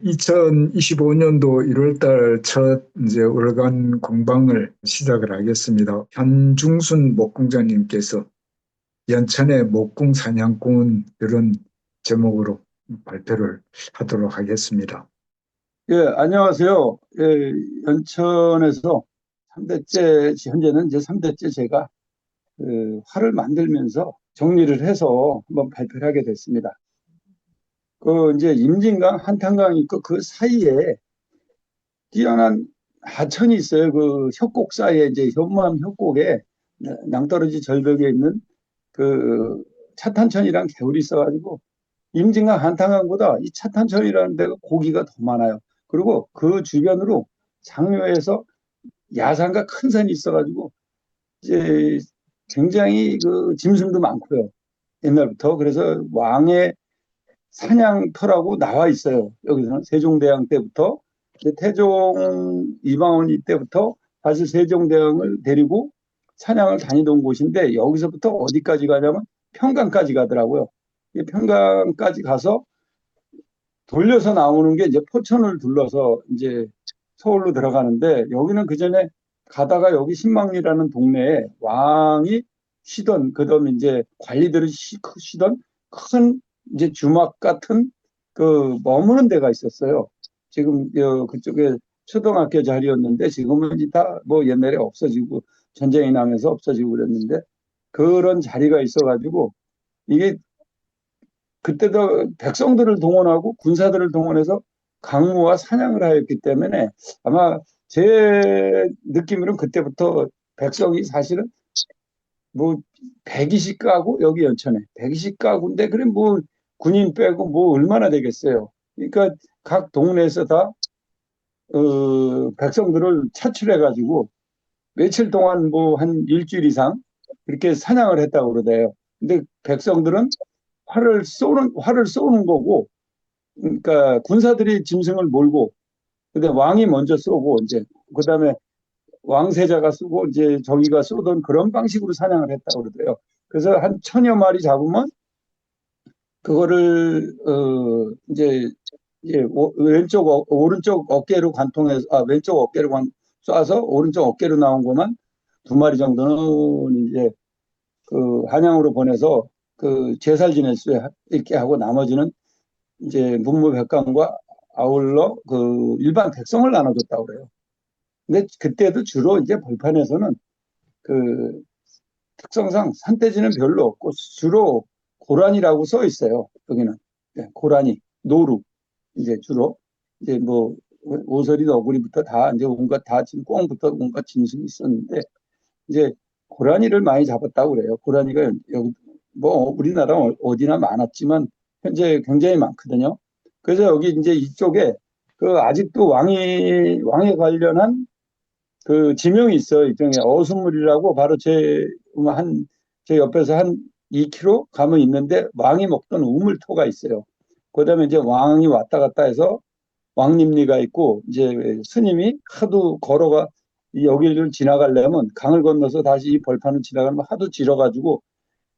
2025년도 1월달 첫 이제 월간 공방을 시작을 하겠습니다. 현중순 목공자님께서 연천의 목공 사냥꾼 이런 제목으로 발표를 하도록 하겠습니다. 예, 안녕하세요. 예, 연천에서 3대째, 현재는 이제 3대째 제가 활을 만들면서 정리를 해서 한번 발표를 하게 됐습니다. 그 이제 임진강, 한탄강이 있고 그 사이에 뛰어난 하천이 있어요. 그 협곡 사이에 이제 현무암 협곡에 낭떠러지 절벽에 있는 그 차탄천이랑 개울이 있어가지고 임진강 한탄강보다 이 차탄천이라는 데가 고기가 더 많아요. 그리고 그 주변으로 상류에서 야산과 큰 산이 있어가지고 이제 굉장히 그 짐승도 많고요. 옛날부터 그래서 왕의 사냥터라고 나와 있어요. 여기서는 세종대왕 때부터 태종 이방원 이때부터 사실 세종대왕을 데리고 사냥을 다니던 곳인데 여기서부터 어디까지 가냐면 평강까지 가더라고요. 이 평강까지 가서 돌려서 나오는 게 이제 포천을 둘러서 이제 서울로 들어가는데 여기는 그 전에 가다가 여기 신망리라는 동네에 왕이 쉬던 그다음에 이제 관리들이 쉬던 큰 이제 주막 같은 그 머무는 데가 있었어요. 지금 그쪽에 초등학교 자리였는데 지금은 다 뭐 옛날에 없어지고 전쟁이 나면서 없어지고 그랬는데 그런 자리가 있어가지고 이게 그때도 백성들을 동원하고 군사들을 동원해서 강무와 사냥을 하였기 때문에 아마 제 느낌으로는 그때부터 백성이 사실은 뭐 120가구 여기 연천에 120가구인데 그래 뭐 군인 빼고 뭐 얼마나 되겠어요. 그러니까 각 동네에서 다 백성들을 차출해 가지고 며칠 동안 뭐 한 일주일 이상 이렇게 사냥을 했다고 그러대요. 근데 백성들은 활을 쏘는 거고 그러니까 군사들이 짐승을 몰고 근데 왕이 먼저 쏘고 이제 그다음에 왕세자가 쏘고 이제 저기가 쏘던 그런 방식으로 사냥을 했다고 그러대요. 그래서 한 천여 마리 잡으면 그거를 이제 왼쪽 오른쪽 어깨로 관통해서 왼쪽 어깨로 쏴서 오른쪽 어깨로 나온 것만 두 마리 정도는 이제 그 한양으로 보내서 그 제살 지낼 수 있게 하고 나머지는 이제 문무백관과 아울러 그 일반 백성을 나눠줬다고 그래요. 근데 그때도 주로 이제 벌판에서는 그 특성상 산돼지는 별로 없고 주로 고란이라고 써 있어요. 여기는 네, 고란이 노루 이제 주로 이제 뭐 오서리 너구리부터 다 이제 온갖 다 지금 꽁부터 온갖 짐승이 있었는데 이제 고라니를 많이 잡았다고 그래요. 고라니가 여기 뭐 우리나라 어디나 많았지만 현재 굉장히 많거든요. 그래서 여기 이제 이쪽에 그 아직도 왕에 관련한 그 지명이 있어요. 일종의 어순물이라고 바로 제 옆에서 한 2km 가면 있는데 왕이 먹던 우물토가 있어요. 그다음에 이제 왕이 왔다 갔다 해서 왕림리가 있고 이제 스님이 하도 걸어가 여기를 지나가려면 강을 건너서 다시 이 벌판을 지나가면 하도 지러가지고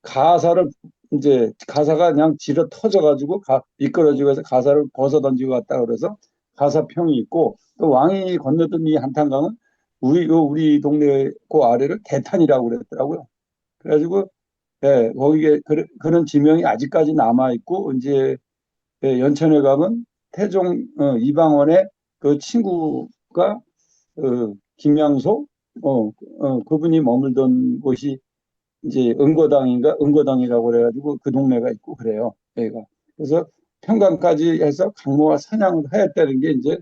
가사를 이제 가사가 그냥 지러 터져가지고 미끄러지고 해서 가사를 벗어 던지고 갔다 그래서 가사평이 있고 또 왕이 건너던 이 한탄강은 우리 동네 그 아래를 대탄이라고 그랬더라고요. 그래가지고 예, 거기에 그런 지명이 아직까지 남아 있고 이제 예, 연천에 가면 태종 이방원의 그 친구가 김양소 그분이 머물던 곳이 이제 은거당이라고 그래가지고 그 동네가 있고 그래요. 여기가. 그래서 평강까지 해서 강모와 사냥을 하였다는 게 이제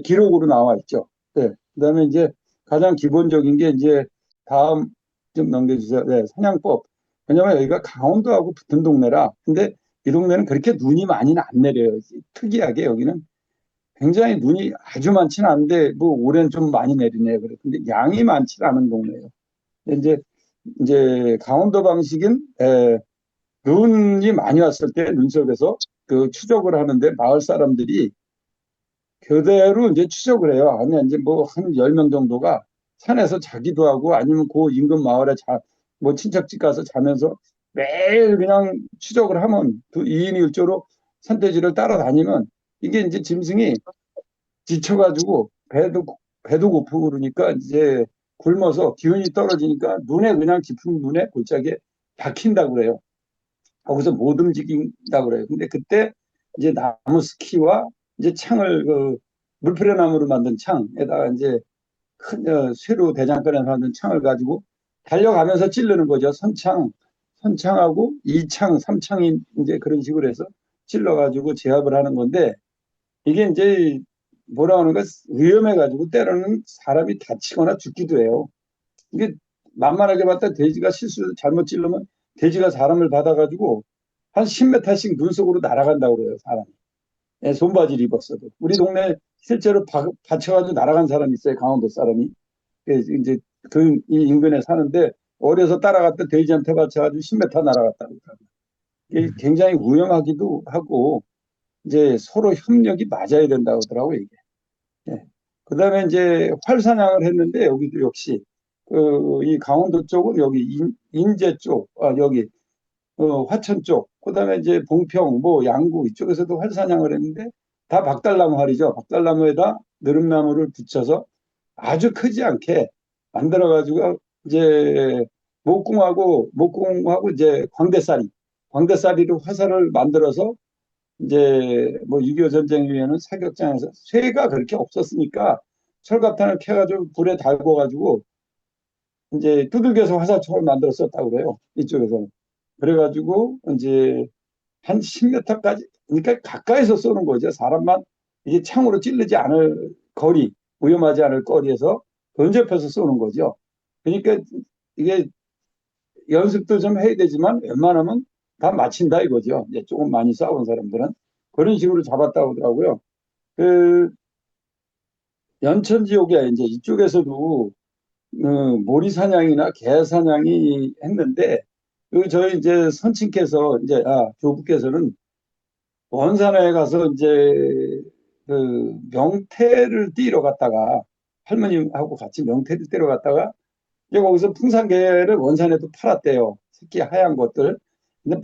기록으로 나와 있죠. 네. 그다음에 이제 가장 기본적인 게 이제 다음 좀 넘겨주세요. 네, 사냥법. 왜냐면 여기가 강원도하고 붙은 동네라. 근데 이 동네는 그렇게 눈이 많이는 안 내려요. 특이하게 여기는 굉장히 눈이 아주 많지는 않은데 뭐 올해는 좀 많이 내리네요. 그래. 근데 양이 많지 않은 동네예요. 이제 강원도 방식인 눈이 많이 왔을 때 눈속에서 그 추적을 하는데 마을 사람들이 교대로 이제 추적을 해요. 아니 이제 뭐 한 10명 정도가 산에서 자기도 하고 아니면 그 인근 마을에 뭐 친척집 가서 자면서 매일 그냥 추적을 하면 그 2인 1조로 산돼지를 따라다니면 이게 이제 짐승이 지쳐가지고 배도 고프고 그러니까 이제 굶어서 기운이 떨어지니까 눈에 그냥 깊은 눈에 골짜기에 박힌다고 그래요. 거기서 못 움직인다고 그래요. 근데 그때 이제 나무 스키와 이제 창을 물프레나무로 만든 창에다가 이제 큰 쇠로 대장간에 만든 창을 가지고 달려가면서 찌르는 거죠. 선창하고 이창, 삼창이 이제 그런 식으로 해서 찔러가지고 제압을 하는 건데 이게 이제 뭐라 하는가 위험해가지고 때로는 사람이 다치거나 죽기도 해요. 이게 만만하게 봤다 돼지가 실수 잘못 찔르면 돼지가 사람을 받아가지고 한 10m씩 눈 속으로 날아간다고 그래요, 사람이. 예, 손바지를 입었어도. 우리 동네 실제로 다쳐가지고 날아간 사람이 있어요, 강원도 사람이. 예, 이제 이 인근에 사는데 어려서 따라갔다 돼지한테 받쳐가지고 10m 날아갔다고 그러더라고요. 이게 굉장히 위험하기도 하고 이제 서로 협력이 맞아야 된다고 하더라고요, 이게. 예. 그다음에 이제 활사냥을 했는데 여기도 역시 이 강원도 쪽은 여기 인제 쪽, 여기 화천 쪽, 그다음에 이제 봉평, 뭐 양구 이쪽에서도 활사냥을 했는데 다 박달나무 활이죠. 박달나무에다 느릅나무를 붙여서 아주 크지 않게 만들어 가지고 이제 목공하고 이제 광대사리로 화살을 만들어서 이제 뭐 6.25 전쟁 이후에는 사격장에서 쇠가 그렇게 없었으니까 철갑탄을 캐가지고 불에 달궈가지고 이제 두들겨서 화살촉을 만들어 썼다고 그래요. 이쪽에서는. 그래가지고 이제 한 10m까지, 그러니까 가까이서 쏘는 거죠. 사람만 이게 창으로 찌르지 않을 거리, 위험하지 않을 거리에서 근접해서 쏘는 거죠. 그러니까 이게 연습도 좀 해야 되지만 웬만하면 다 맞힌다 이거죠. 이제 조금 많이 싸운 사람들은. 그런 식으로 잡았다고 하더라고요. 그 연천 지역에 이제 이쪽에서도 모리 사냥이나 개 사냥이 했는데 저희 이제 선친께서 이제 교부께서는 원산에 가서 이제 명태를 띠러 갔다가 할머님하고 같이 명태를 띠러 갔다가 이제 거기서 풍산개를 원산에도 팔았대요. 새끼 하얀 것들. 근데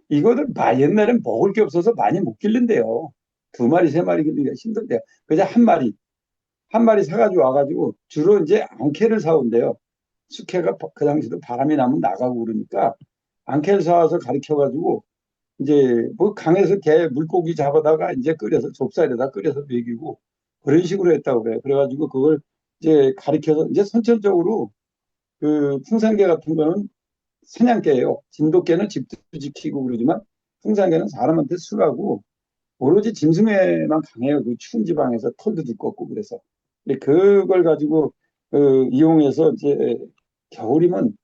이거를 옛날엔 먹을 게 없어서 많이 못 길른대요. 두 마리, 세 마리 길르기가 힘든데요. 그냥 한 마리 사가지고 와가지고 주로 이제 앙캐를 사온대요. 숙회가 그 당시도 바람이 나면 나가고 그러니까 앙캐를 사와서 가르쳐가지고 이제 뭐 강에서 개 물고기 잡아다가 이제 끓여서 좁쌀에다 끓여서 먹이고 그런 식으로 했다고 그래요. 그래가지고 그걸 이제 가르쳐서 이제 선천적으로 풍산개 같은 거는 사냥개예요. 진돗개는 집도 지키고 그러지만 풍산개는 사람한테 술하고 오로지 짐승에만 강해요. 그 추운 지방에서 털도 두껍고 그래서. 근데 그걸 가지고 이용해서 이제 겨울이면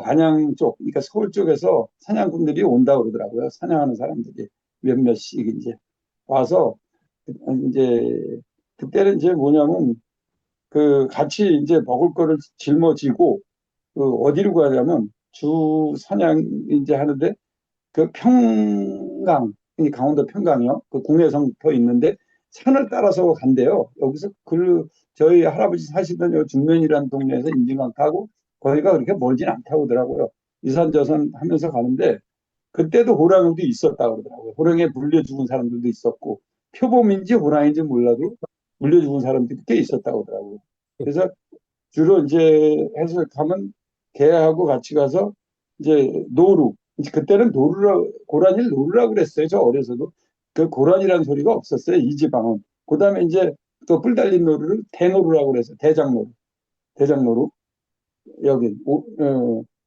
안양 쪽, 그러니까 서울 쪽에서 사냥꾼들이 온다고 그러더라고요. 사냥하는 사람들이 몇몇씩 이제 와서 이제 그때는 이제 뭐냐면 같이 이제 먹을 거를 짊어지고 어디로 가냐면 주 사냥 이제 하는데 평강, 이 강원도 평강이요. 그 국내성터 있는데 산을 따라서 간대요. 여기서 저희 할아버지 사시던 요 중면이라는 동네에서 인증강 타고 거기가 그렇게 멀진 않다고 하더라고요. 이산저산 하면서 가는데 그때도 호랑이도 있었다고 그러더라고요. 호랑이에 물려 죽은 사람들도 있었고 표범인지 호랑이인지 몰라도 물려 죽은 사람들이 꽤 있었다고 하더라고요. 그래서 주로 이제 해수욕하면 개하고 같이 가서 이제 노루. 이제 그때는 고라니를 노루라고 그랬어요. 저 어려서도. 그 고라니라는 소리가 없었어요. 이 지방은. 그 다음에 이제 또 뿔 달린 노루를 대노루라고 그랬어요. 대장노루. 대장노루. 여기,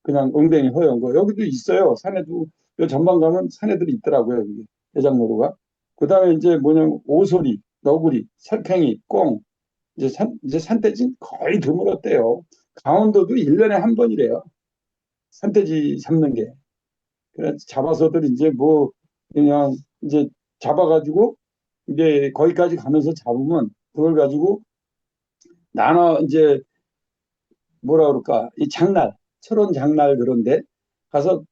그냥 엉덩이 허연 거. 여기도 있어요. 산에도, 요 전방 가면 산에들이 있더라고요. 여기. 대장노루가. 그 다음에 이제 뭐냐면 오소리, 너구리, 설팽이, 꽁. 이제 산돼지 거의 드물었대요. 강원도도 1년에 한 번이래요. 산돼지 잡는 게. 그래 잡아서들 이제 뭐 그냥 이제 잡아가지고 이제 거기까지 가면서 잡으면 그걸 가지고 나눠 이제 뭐라 그럴까 이 장날 철원 장날 그런데 가서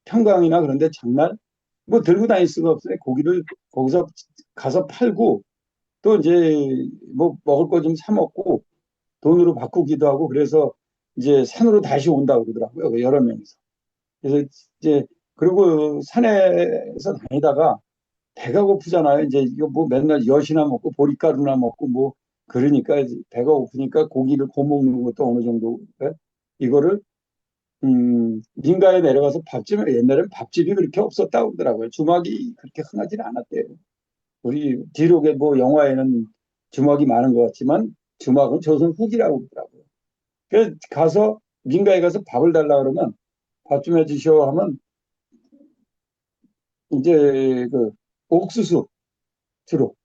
평강이나 그런데 장날 뭐 들고 다닐 수가 없어요. 고기를 거기서 가서 팔고 또 이제 뭐 먹을 거 좀 사 먹고 돈으로 바꾸기도 하고 그래서 이제 산으로 다시 온다고 그러더라고요. 여러 명이서. 그래서 이제 그리고 산에서 다니다가 배가 고프잖아요. 이제 이거 뭐 맨날 엿이나 먹고 보리가루나 먹고 뭐 그러니까 이제 배가 고프니까 고기를 구워 먹는 것도 어느 정도 예? 이거를 민가에 내려가서 밥집을 옛날엔 밥집이 그렇게 없었다고 그러더라고요. 주막이 그렇게 흔하지는 않았대요. 우리 뒤로게 뭐 영화에는 주막이 많은 것 같지만 주막은 조선 후기라고 그러더라고요. 그래서 가서 민가에 가서 밥을 달라 그러면 밥 좀 해주시오 하면 이제 그 옥수수 주로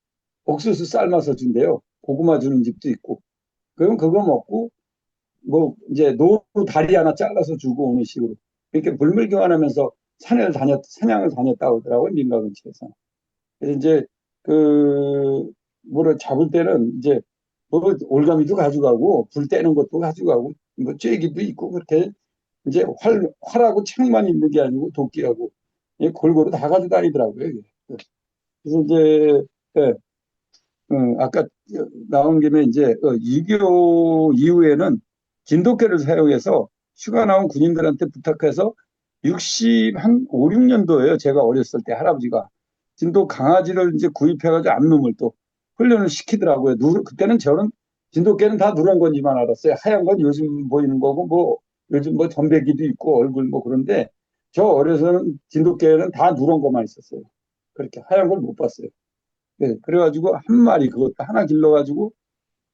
옥수수 삶아서 준대요. 고구마 주는 집도 있고. 그럼 그거 먹고 뭐 이제 노루 다리 하나 잘라서 주고 오는 식으로 이렇게 물물 교환하면서 사냥을 다녔다고 하더라고요. 민가 근처에서. 그래서 이제 그 뭐를 잡을 때는 이제 뭐 올가미도 가져가고 불 떼는 것도 가져가고 뭐 쐐기도 있고 그렇게 이제 활하고 창만 있는 게 아니고 도끼하고 골고루 다 가지고 다니더라고요. 이게. 그래서 이제 예, 아까 나온 김에 이제 2.25 이후에는 진돗개를 사용해서 휴가 나온 군인들한테 부탁해서 한 5, 6년도에요. 제가 어렸을 때 할아버지가 진돗 강아지를 이제 구입해가지고 암놈을 또 훈련을 시키더라고요. 그때는 저는 진돗개는 다 누런 건지만 알았어요. 하얀 건 요즘 보이는 거고 뭐 요즘 뭐 점배기도 있고 얼굴 뭐 그런데 저 어려서는 진돗개는 다 누런 것만 있었어요. 그렇게 하얀 걸 못 봤어요. 네, 그래가지고 한 마리 그것도 하나 길러가지고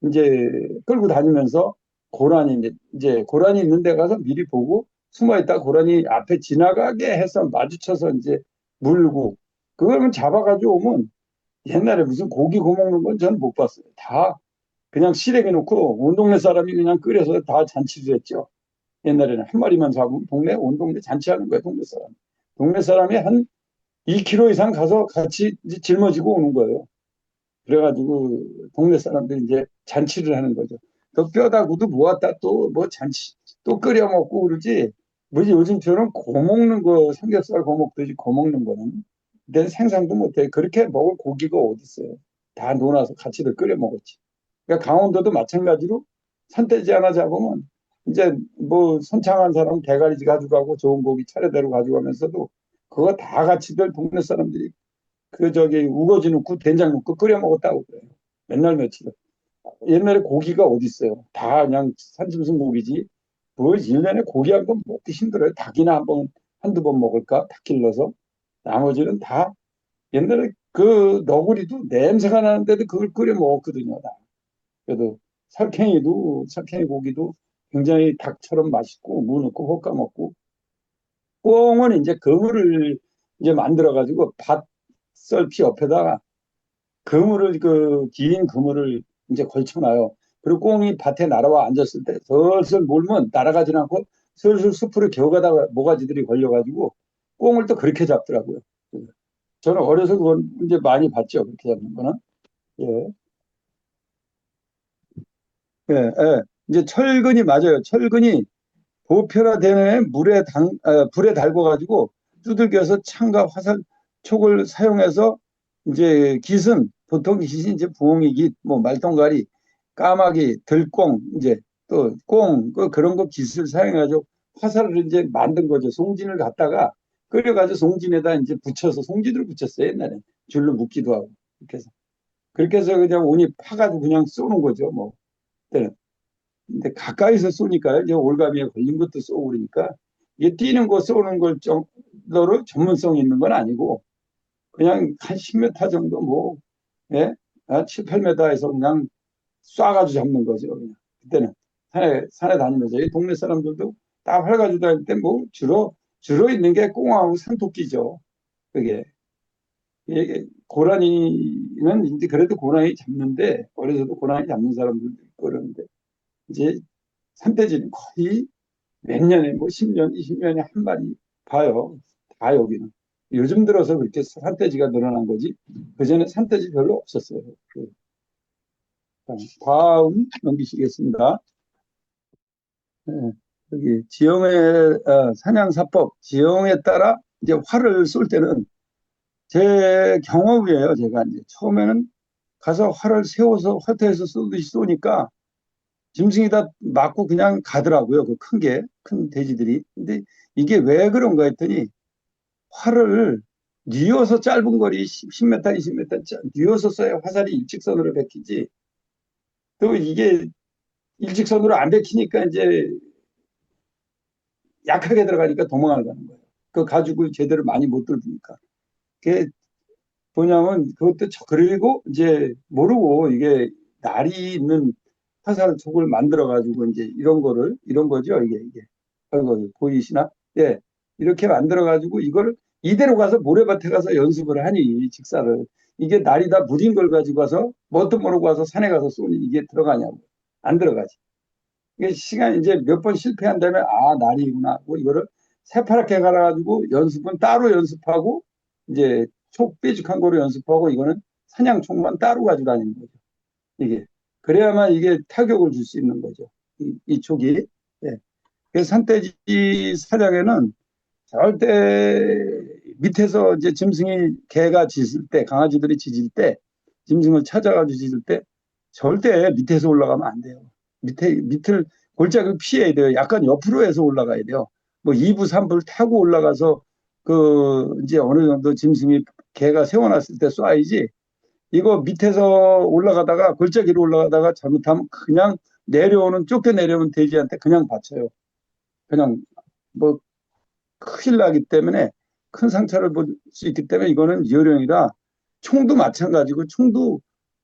이제 끌고 다니면서 고라니 이제 고라니 있는 데 가서 미리 보고 숨어 있다 고라니 앞에 지나가게 해서 마주쳐서 이제 물고 그걸 잡아가지고 오면 옛날에 무슨 고기 구워 먹는 건 전 못 봤어요. 다 그냥 시래기 놓고 온 동네 사람이 그냥 끓여서 다 잔치를 했죠. 옛날에는 한 마리만 잡으면 온 동네 잔치하는 거예요. 동네 사람. 동네 사람이 한 2km 이상 가서 같이 이제 짊어지고 오는 거예요. 그래가지고 동네 사람들이 이제 잔치를 하는 거죠. 또 뼈다구도 모았다 또 뭐 잔치 또 끓여 먹고 그러지. 뭐지 요즘처럼 고 먹는 거 삼겹살 고 먹듯이 고 먹는 거는 내 생상도 못해. 그렇게 먹을 고기가 어디 있어요. 다 논아서 같이들 끓여 먹었지. 그러니까 강원도도 마찬가지로 산돼지 하나 잡으면 이제 뭐 선창한 사람 대가리지 가져가고 좋은 고기 차례대로 가져가면서도 그거 다 같이들 동네 사람들이 그 저기 우거지 넣고 된장 넣고 끓여 먹었다고 그래요. 맨날 며칠. 옛날에 고기가 어디 있어요? 다 그냥 산짐승 고기지. 뭐 1년에 고기 한 번 먹기 힘들어요. 닭이나 한 번, 한두 번 먹을까? 닭 길러서. 나머지는 다 옛날에 그 너구리도 냄새가 나는데도 그걸 끓여 먹었거든요. 다. 그래도 살쾡이 고기도 굉장히 닭처럼 맛있고 무 넣고 볶아 먹고 꽁은 이제 그물을 이제 만들어 가지고 밭썰피 옆에다가 긴 그물을 이제 걸쳐놔요. 그리고 꽁이 밭에 날아와 앉았을 때 슬슬 몰면 날아가지 않고 슬슬 숲으로 기어가다가 모가지들이 걸려가지고 꽁을 또 그렇게 잡더라고요. 저는 어려서 그건 이제 많이 봤죠. 그렇게 잡는 거는. 예. 예, 예. 이제 철근이 맞아요. 철근이 보편화되는 불에 달궈가지고 두들겨서 창과 화살, 촉을 사용해서 이제 보통 깃은 이제 부엉이깃, 뭐 말똥가리, 까마귀, 들꽁, 이제 또 꽁, 그런 거 깃을 사용해가지고 화살을 이제 만든 거죠. 송진을 갖다가 끓여가지고 송진에다 이제 붙여서 송진을 붙였어요. 옛날에 줄로 묶기도 하고. 그렇게 해서 그냥 온이 파가지고 그냥 쏘는 거죠. 뭐. 그때는. 근데 가까이서 쏘니까요. 이제 올가미에 걸린 것도 쏘고 그러니까 이게 뛰는 거 쏘는 걸 정도로 전문성 있는 건 아니고 그냥 한 10m 정도 뭐 예? 7, 8m에서 그냥 쏴가지고 잡는 거죠. 그냥. 그때는 산에 다니면서 이 동네 사람들도 다 활 가지고 다닐 때 뭐 주로 있는 게 꽁하고 산토끼죠. 그게 이게 고라니는 이제 그래도 고라니 잡는데 어려서도 고라니 잡는 사람들도 있고 그러는데 이제 산돼지는 거의 몇 년에 뭐 10년, 20년에 한 마리 봐요. 다 여기는. 요즘 들어서 그렇게 산돼지가 늘어난 거지. 그전에 산돼지 별로 없었어요. 다음 넘기시겠습니다. 네, 여기 지형의 사냥사법, 지형에 따라 이제 활을 쏠 때는 제 경험이에요. 제가 이제 처음에는 가서 활을 세워서 활터에서 쏘듯이 쏘니까 짐승이 다 맞고 그냥 가더라고요. 그 큰 돼지들이. 근데 이게 왜 그런가 했더니 활을 뉘어서 짧은 거리 10m, 20m 뉘어서 써야 화살이 일직선으로 베끼지. 또 이게 일직선으로 안 베끼니까 이제 약하게 들어가니까 도망을 가는 거예요. 그 가지고 제대로 많이 못 들으니까. 그게 뭐냐면 그것도 그리고 이제 모르고 이게 날이 있는 화살 촉을 만들어 가지고 이제 이런 거를 이런 거죠. 이게 아이고 보이시나? 예. 이렇게 만들어 가지고 이거를 이대로 가서 모래밭에 가서 연습을 하니 직사를 이게 날이 다 무딘 걸 가지고 가서 뭣도 모르고 와서 산에 가서 쏘니 이게 들어가냐고 안 들어가지. 이게 시간 이제 몇 번 실패한 다음에 아 날이구나 하고 이거를 새파랗게 갈아가지고 연습은 따로 연습하고 이제 촉 뾰족한 거로 연습하고 이거는 사냥총만 따로 가지고 다니는 거죠. 이게 그래야만 이게 타격을 줄 수 있는 거죠. 이 촉이. 예. 그래서 산돼지 사냥에는 절대 밑에서 이제 짐승이 개가 짖을 때 강아지들이 짖을 때 짐승을 찾아가지고 짖을 때 절대 밑에서 올라가면 안 돼요. 밑을 골짜기를 피해야 돼요. 약간 옆으로 해서 올라가야 돼요. 뭐 2부, 3부를 타고 올라가서 그 이제 어느 정도 짐승이 개가 세워놨을 때 쏴야지 이거 밑에서 올라가다가 골짜기로 올라가다가 잘못하면 그냥 내려오는 쫓겨 내려오는 돼지한테 그냥 받쳐요. 그냥 뭐 큰일 나기 때문에 큰 상처를 볼 수 있기 때문에 이거는 요령이라 총도 마찬가지고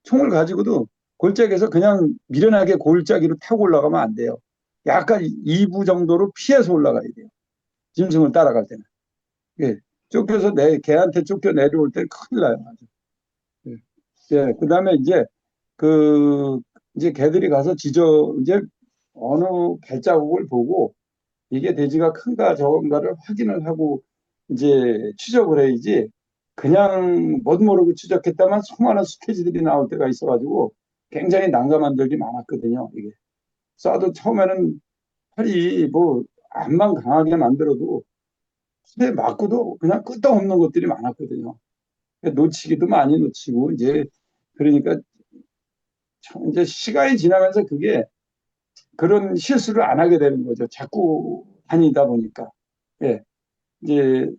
총을 가지고도 골짜기에서 그냥 미련하게 골짜기로 타고 올라가면 안 돼요. 약간 2부 정도로 피해서 올라가야 돼요. 짐승을 따라갈 때는. 예. 쫓겨서 개한테 쫓겨 내려올 때 큰일 나요. 아주. 예. 예. 그다음에 그 이제 개들이 가서 이제 어느 발자국을 보고 이게 돼지가 큰가 적은가를 확인을 하고 이제 추적을 해야지 그냥 뭣 모르고 추적했다만 수많은 스케치들이 나올 때가 있어가지고 굉장히 난감한 적이 많았거든요. 이게 쏴도 처음에는 팔이 뭐 암만 강하게 만들어도 손에 맞고도 그냥 끄떡없는 것들이 많았거든요. 놓치기도 많이 놓치고 이제 그러니까 이제 시간이 지나면서 그게 그런 실수를 안 하게 되는 거죠. 자꾸 다니다 보니까. 예. 이제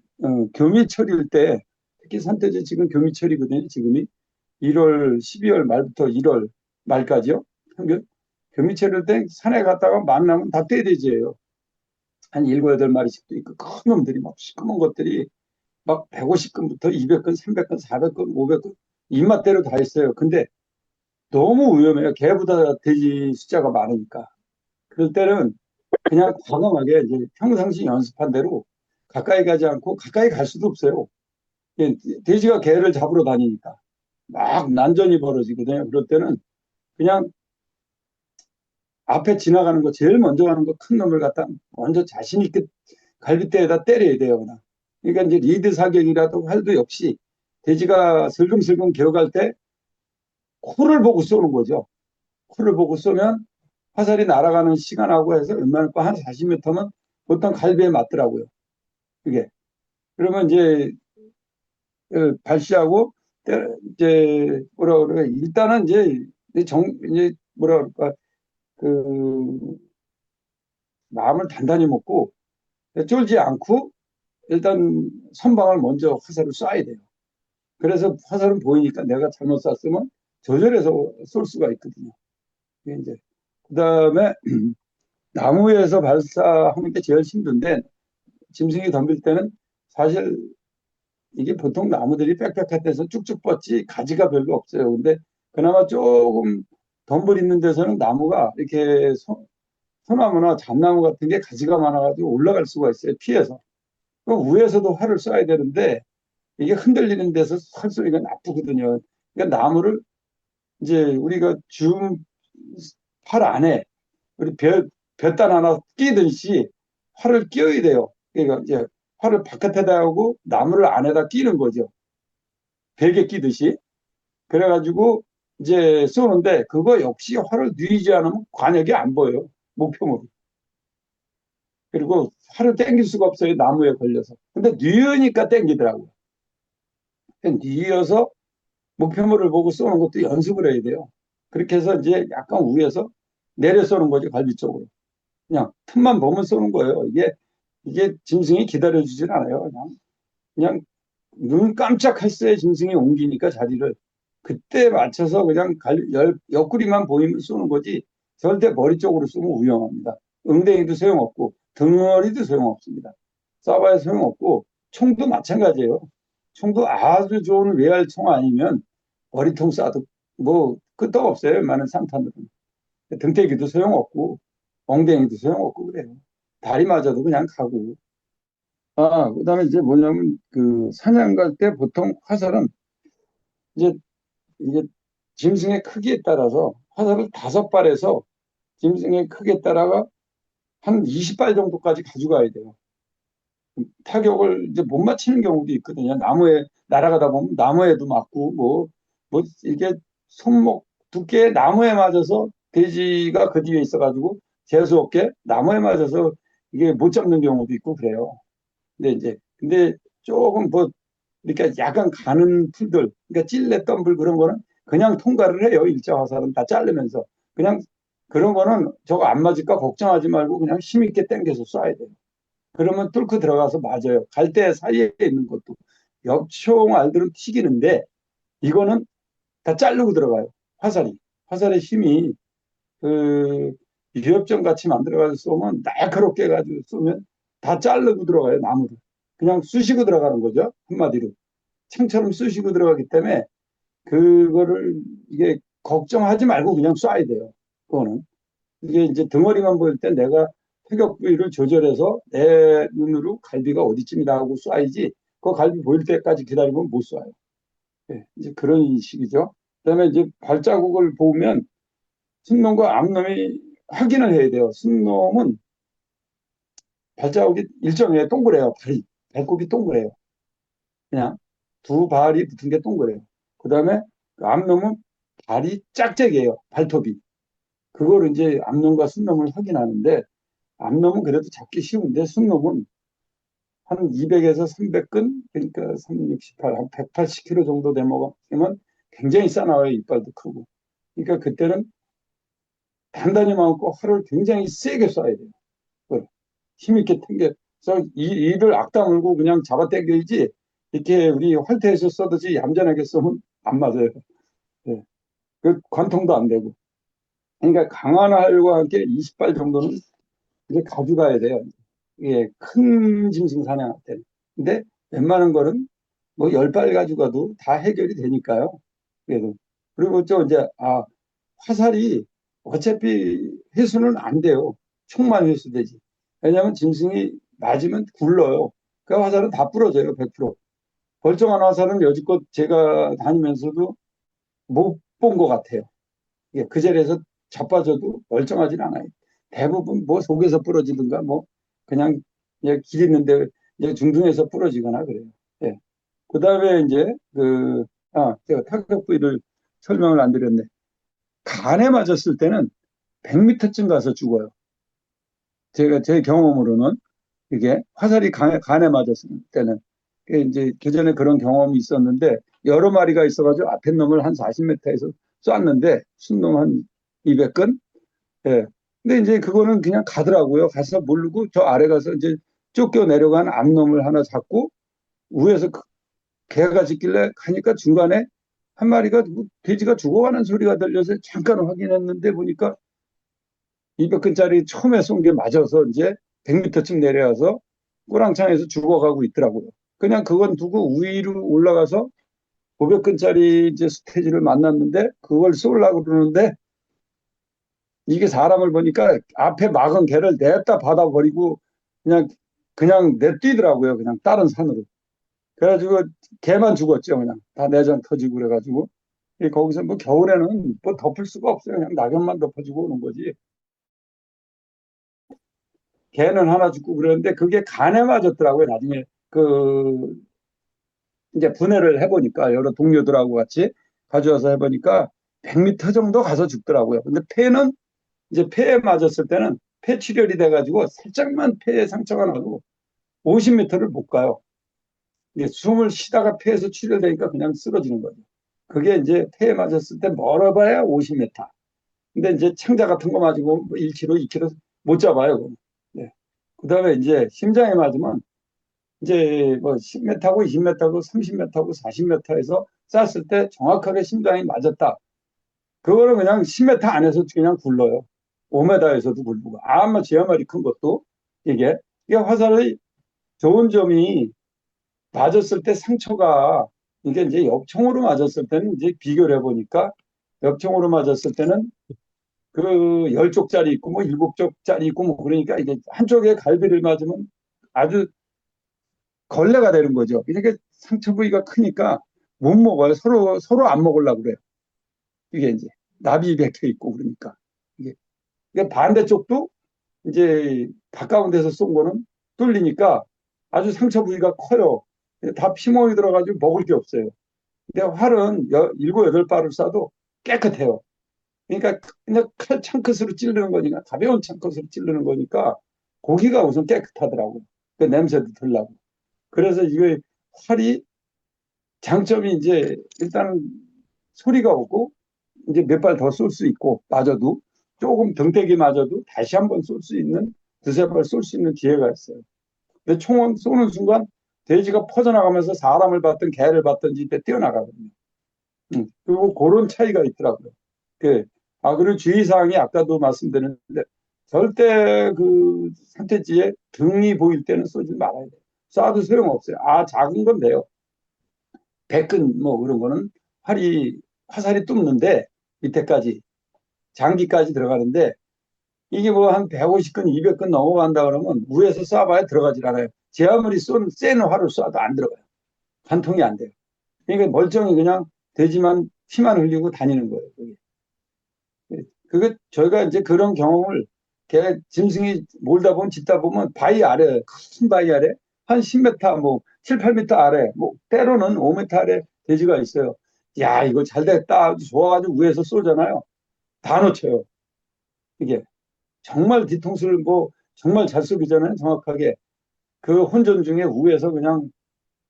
교미철일 때 특히 산돼지 지금 교미철이거든요. 지금이 1월 12월 말부터 1월 말까지요. 평균 교미철일 때 산에 갔다가 만나면 다 떼돼지예요. 한 7, 8마리씩도 있고 큰 놈들이 막 시커먼 것들이 막 150근부터 200근, 300근, 400근, 500근 입맛대로 다 있어요. 근데 너무 위험해요. 개보다 돼지 숫자가 많으니까. 그럴 때는 그냥 과감하게 이제 평상시 연습한 대로 가까이 가지 않고 가까이 갈 수도 없어요. 예, 돼지가 개를 잡으러 다니니까 막 난전이 벌어지거든요. 그럴 때는 그냥 앞에 지나가는 거 제일 먼저 가는 거 큰 놈을 갖다 먼저 자신 있게 갈비뼈에다 때려야 돼요. 그냥. 그러니까 이제 리드 사격이라도 할도 역시 돼지가 슬금슬금 기어갈 때 코를 보고 쏘는 거죠. 코를 보고 쏘면 화살이 날아가는 시간하고 해서 웬만하면 한 40m면 보통 갈비에 맞더라고요. 그게. 그러면 이제 발시하고 이제 뭐라 그래 일단은 이제 뭐라 그럴까 그 마음을 단단히 먹고 쫄지 않고 일단 선방을 먼저 화살을 쏴야 돼요. 그래서 화살은 보이니까 내가 잘못 쐈으면 조절해서 쏠 수가 있거든요. 이제 그다음에 나무 위에서 발사하는 게 제일 힘든데 짐승이 덤빌 때는 사실 이게 보통 나무들이 빽빽한 데서 쭉쭉 뻗지 가지가 별로 없어요. 근데 그나마 조금 덤불 있는 데서는 나무가 이렇게 소나무나 잣나무 같은 게 가지가 많아가지고 올라갈 수가 있어요. 피해서. 그 위에서도 활을 쏴야 되는데 이게 흔들리는 데서 활 소리가 나쁘거든요. 그러니까 나무를 이제 우리가 줌 팔 안에 우리 볕단 하나 끼듯이 활을 끼워야 돼요. 그러니까 이제 활을 바깥에다 하고 나무를 안에다 끼는 거죠. 벽에 끼듯이. 그래가지고 이제 쏘는데 그거 역시 활을 누이지 않으면 관역이 안 보여요. 목표물이. 그리고 활을 당길 수가 없어요. 나무에 걸려서. 근데 누이니까 당기더라고요. 누이어서 목표물을 보고 쏘는 것도 연습을 해야 돼요. 그렇게 해서 이제 약간 위에서 내려 쏘는 거죠. 갈비 쪽으로. 그냥 틈만 보면 쏘는 거예요. 이게 짐승이 기다려주질 않아요. 그냥 눈 깜짝할 새에 짐승이 옮기니까 자리를 그때 맞춰서 그냥 옆구리만 보이면 쏘는 거지 절대 머리 쪽으로 쏘면 위험합니다. 응대기도 소용없고 등어리도 소용없습니다. 쏴봐야 소용없고 총도 마찬가지예요. 총도 아주 좋은 외활 총 아니면 머리통 쏴도 뭐 끄떡없어요. 웬만한 산탄들은. 등태기도 소용없고 엉덩이도 소용없고 그래요. 다리 맞아도 그냥 가고. 그다음에 이제 뭐냐면 그 사냥 갈 때 보통 화살은 이제 이게 짐승의 크기에 따라서 화살을 5발에서 짐승의 크기에 따라가 한 20발 정도까지 가져가야 돼요. 타격을 이제 못 맞히는 경우도 있거든요. 나무에 날아가다 보면 나무에도 맞고 뭐 이게 손목 두께의 나무에 맞아서 돼지가 그 뒤에 있어가지고 재수 없게 나무에 맞아서 이게 못 잡는 경우도 있고 그래요. 근데 조금 뭐 이렇게 약간 가는 풀들, 그러니까 찔레 덤불 그런 거는 그냥 통과를 해요. 일자 화살은 다 자르면서 그냥 그런 거는 저거 안 맞을까 걱정하지 말고 그냥 힘있게 당겨서 쏴야 돼요. 그러면 뚫고 들어가서 맞아요. 갈대 사이에 있는 것도 엽총 알들은 튀기는데 이거는 다 자르고 들어가요. 화살의 힘이 그 유협점 같이 만들어가지고 쏘면 날카롭게 해가지고 쏘면 다 자르고 들어가요. 나무를 그냥 쑤시고 들어가는 거죠. 한마디로 창처럼 쑤시고 들어가기 때문에 그거를 이게 걱정하지 말고 그냥 쏴야 돼요. 그거는 이게 이제 덩어리만 보일 때 내가 타격 부위를 조절해서 내 눈으로 갈비가 어디쯤이다 하고 쏴야지 그 갈비 보일 때까지 기다리면 못 쏴요. 예, 이제 그런 식이죠. 그다음에 이제 발자국을 보면 순놈과 암놈이 확인을 해야 돼요. 순놈은 발자국이 일정해요. 동그래요. 배꼽이 동그래요. 그냥 두 발이 붙은 게 동그래요. 그다음에 암놈은 발이 짝짝이에요. 발톱이. 그거를 이제 암놈과 순놈을 확인하는데 암놈은 그래도 잡기 쉬운데 순놈은 한 200에서 300근 그러니까 368, 한 180kg 정도 되면 굉장히 싸나워요. 이빨도 크고. 그러니까 그때는 단단히 많고 활을 굉장히 세게 쏴야 돼요. 그걸 힘있게 당겨서 이를 악다물고 그냥 잡아당겨야지 이렇게 우리 활태에서 쏘듯이 얌전하게 쏘면 안 맞아요. 네. 그 관통도 안 되고. 그러니까 강한 활과 함께 20발 정도는 이제 가져가야 돼요. 예, 큰 짐승 사냥할 때는. 근데 웬만한 거는 뭐 10발 가져가도 다 해결이 되니까요. 그래도. 그리고 저 이제, 화살이 어차피 회수는 안 돼요. 총만 회수되지. 왜냐하면 짐승이 맞으면 굴러요. 그 화살은 다 부러져요, 100%. 멀쩡한 화살은 여지껏 제가 다니면서도 못 본 것 같아요. 예, 그 자리에서 자빠져도 멀쩡하진 않아요. 대부분 뭐 속에서 부러지든가 뭐 그냥 길 있는데 이제 중중에서 부러지거나 그래요. 예. 그 다음에 이제 제가 타격 부위를 설명을 안 드렸네. 간에 맞았을 때는 100m쯤 가서 죽어요. 제 경험으로는 이게 화살이 간에 맞았을 때는 이제 예전에 그런 경험이 있었는데 여러 마리가 있어가지고 앞에 놈을 한 40m에서 쐈는데 순놈 한 200근. 예. 근데 이제 그거는 그냥 가더라고요. 가서 모르고 저 아래 가서 이제 쫓겨 내려간 암놈을 하나 잡고 위에서 개가 짖길래 가니까 중간에 한 마리가 돼지가 죽어가는 소리가 들려서 잠깐 확인했는데 보니까 200근짜리 처음에 쏜 게 맞아서 이제 100m쯤 내려와서 꼬랑창에서 죽어가고 있더라고요. 그냥 그건 두고 위로 올라가서 500근짜리 이제 스테이지를 만났는데 그걸 쏠려고 그러는데 이게 사람을 보니까 앞에 막은 개를 냅다 받아버리고 그냥 내뛰더라고요. 그냥 다른 산으로. 그래가지고 개만 죽었죠. 그냥 다 내장 터지고 그래가지고 거기서 뭐 겨울에는 뭐 덮을 수가 없어요. 그냥 낙엽만 덮어지고 오는 거지. 개는 하나 죽고 그랬는데 그게 간에 맞았더라고요. 나중에 그 이제 분해를 해보니까 여러 동료들하고 같이 가져와서 해보니까 100m 정도 가서 죽더라고요. 근데 폐는 이제 폐에 맞았을 때는 폐 출혈이 돼가지고 살짝만 폐에 상처가 나고 50m를 못 가요. 이게 숨을 쉬다가 폐에서 출혈되니까 그냥 쓰러지는 거죠. 그게 이제 폐에 맞았을 때 멀어봐야 50m. 근데 이제 창자 같은 거 맞으고 1km, 2km 못 잡아요. 네. 그다음에 이제 심장에 맞으면 이제 뭐 10m고 20m고 30m고 40m에서 쐈을 때 정확하게 심장이 맞았다. 그거는 그냥 10m 안에서 그냥 굴러요. 5m에서도 굴고. 아마 제 말이 큰 것도 이게 화살의 좋은 점이 맞았을 때 상처가 이게 이제 역총으로 맞았을 때는 이제 비교를 해보니까 역총으로 맞았을 때는 그 10쪽짜리 있고 뭐 7쪽짜리 있고 뭐 그러니까 이게 한쪽에 갈비를 맞으면 아주 걸레가 되는 거죠. 그러니까 상처 부위가 크니까 못 먹어요. 서로 안 먹으려고 그래요. 이게 이제 납이 박혀 있고 그러니까 이게, 이게 반대쪽도 이제 가까운 데서 쏜 거는 뚫리니까 아주 상처 부위가 커요. 다 피멍이 들어가지고 먹을 게 없어요. 근데 활은 일곱 여덟 발을 쏴도 깨끗해요. 그러니까 그냥 칼 창끝으로 찌르는 거니까 가벼운 창끝으로 찌르는 거니까 고기가 우선 깨끗하더라고요. 그 냄새도 덜 나고. 그래서 이거 활이 장점이 이제 일단 소리가 없고 이제 몇 발 더 쏠 수 있고 맞아도 조금 등대기 맞아도 다시 한번 쏠 수 있는 두세 발 쏠 수 있는 기회가 있어요. 근데 총은 쏘는 순간 돼지가 퍼져나가면서 사람을 받든 개를 받든지 이때 뛰어나가거든요. 그리고 그런 차이가 있더라고요. 그, 그리고 주의사항이 아까도 말씀드렸는데 절대 그 상태지에 등이 보일 때는 쏘지 말아야 돼요. 쏴도 소용없어요. 작은 건 돼요. 배근 뭐 그런 거는 화살이 뚫는데 밑에까지 장기까지 들어가는데 이게 뭐 한 150근, 200근 넘어간다 그러면 위에서 쏴봐야 들어가질 않아요. 제 아무리 센 활을 쏴도 안 들어가요. 관통이 안 돼요. 그러니까 멀쩡히 그냥 되지만 피만 흘리고 다니는 거예요. 그게 저희가 이제 그런 경험을 짐승이 몰다 보면 짖다 보면 바위 아래 큰 바위 아래 한 10m 뭐 7, 8m 아래 뭐 때로는 5m 아래 돼지가 있어요. 야 이거 잘 됐다 좋아가지고 위에서 쏘잖아요. 다 놓쳐요. 이게 정말 뒤통수를 뭐 정말 잘 쏘기잖아요. 정확하게 그 혼전 중에 위에서 그냥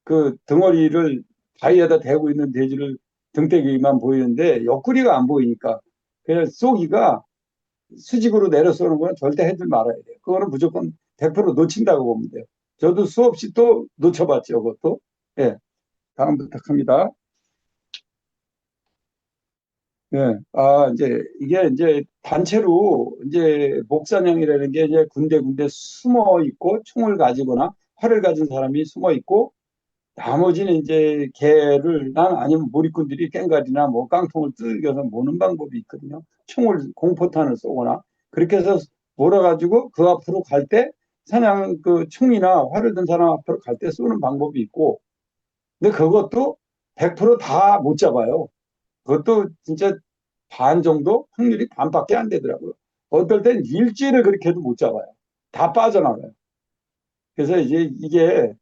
그 덩어리를 바위에다 대고 있는 돼지를 등대기만 보이는데 옆구리가 안 보이니까 그냥 쏘기가 수직으로 내려 쏘는 거는 절대 해줄 말아야 돼요. 그거는 무조건 100% 놓친다고 보면 돼요. 저도 수없이 또 놓쳐봤죠, 그것도. 예, 다음 부탁합니다. 예, 이제 이게 이제 단체로 이제 목사냥이라는 게 이제 군데군데 숨어 있고 총을 가지거나 활을 가진 사람이 숨어 있고 나머지는 이제 개를 아니면 몰입꾼들이 깽가리나 뭐 깡통을 뜯겨서 모는 방법이 있거든요. 총을 공포탄을 쏘거나 그렇게 해서 몰아가지고 그 앞으로 갈 때 사냥 그 총이나 활을 든 사람 앞으로 갈 때 쏘는 방법이 있고 근데 그것도 100%다 못 잡아요. 그것도 진짜 반 정도 확률이 반밖에 안 되더라고요. 어떨 땐 일주일을 그렇게 해도 못 잡아요. 다 빠져나가요. 그래서 이제 이게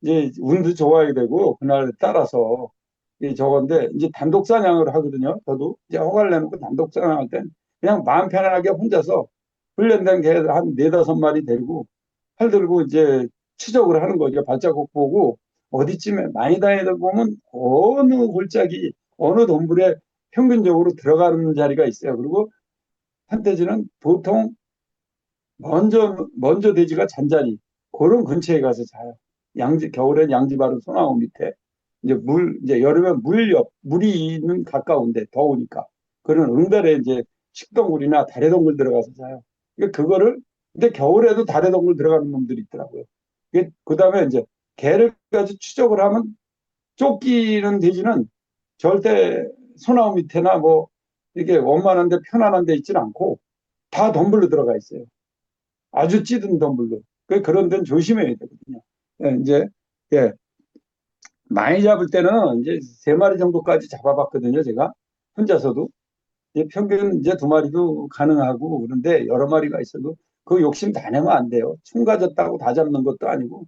이제 운도 좋아야 되고 그날 따라서 이 저건데 이제 단독 사냥을 하거든요. 저도 이제 허가를 내놓고 단독 사냥할 땐 그냥 마음 편안하게 혼자서 훈련된 개 한 네다섯 마리 데리고 팔 들고 이제 추적을 하는 거죠. 발자국 보고 어디쯤에 많이 다니다 보면 어느 골짜기 어느 동굴에 평균적으로 들어가는 자리가 있어요. 그리고 한때지는 보통 먼저 돼지가 잔자리 그런 근처에 가서 자요. 겨울엔 양지 바로 소나무 밑에 이제 여름에 물이 있는 가까운데 더우니까 그런 응달에 이제 식동굴이나 다래동굴 들어가서 자요. 그거를 근데 겨울에도 다래동굴 들어가는 놈들이 있더라고요. 그다음에 이제 개를 가지고 추적을 하면 쫓기는 돼지는 절대 소나무 밑에나 뭐 이게 원만한데 편안한 데 있지는 않고 다 덤불로 들어가 있어요. 아주 찌든 덤불로. 그런 데는 조심해야 되거든요. 예, 이제, 예, 많이 잡을 때는 이제 세 마리 정도까지 잡아봤거든요, 제가. 혼자서도. 이제 평균 이제 두 마리도 가능하고 그런데 여러 마리가 있어도 그 욕심 다 내면 안 돼요. 총 가졌다고 다 잡는 것도 아니고,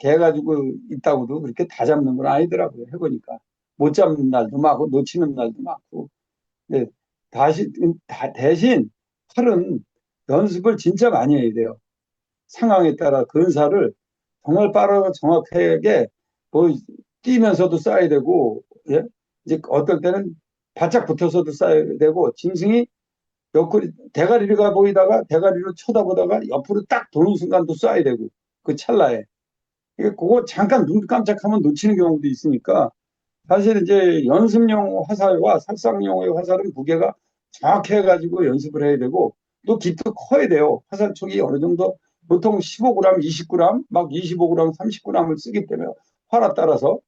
개 가지고 있다고도 그렇게 다 잡는 건 아니더라고요, 해보니까. 못 잡는 날도 많고, 놓치는 날도 많고. 네, 대신 칼은 연습을 진짜 많이 해야 돼요. 상황에 따라 근사를 정말 빠르고 정확하게 뭐 뛰면서도 쏴야 되고 예? 이제 어떨 때는 바짝 붙어서도 쏴야 되고 짐승이 옆구리 대가리가 보이다가 대가리로 쳐다보다가 옆으로 딱 도는 순간도 쏴야 되고 그 찰나에 그거 잠깐 눈 깜짝하면 놓치는 경우도 있으니까 사실 이제 연습용 화살과 살상용의 화살은 무게가 정확해가지고 연습을 해야 되고 또 깃도 커야 돼요. 화살촉이 어느 정도 보통 15g, 20g, 막 25g, 30g을 쓰기 때문에 활에 따라서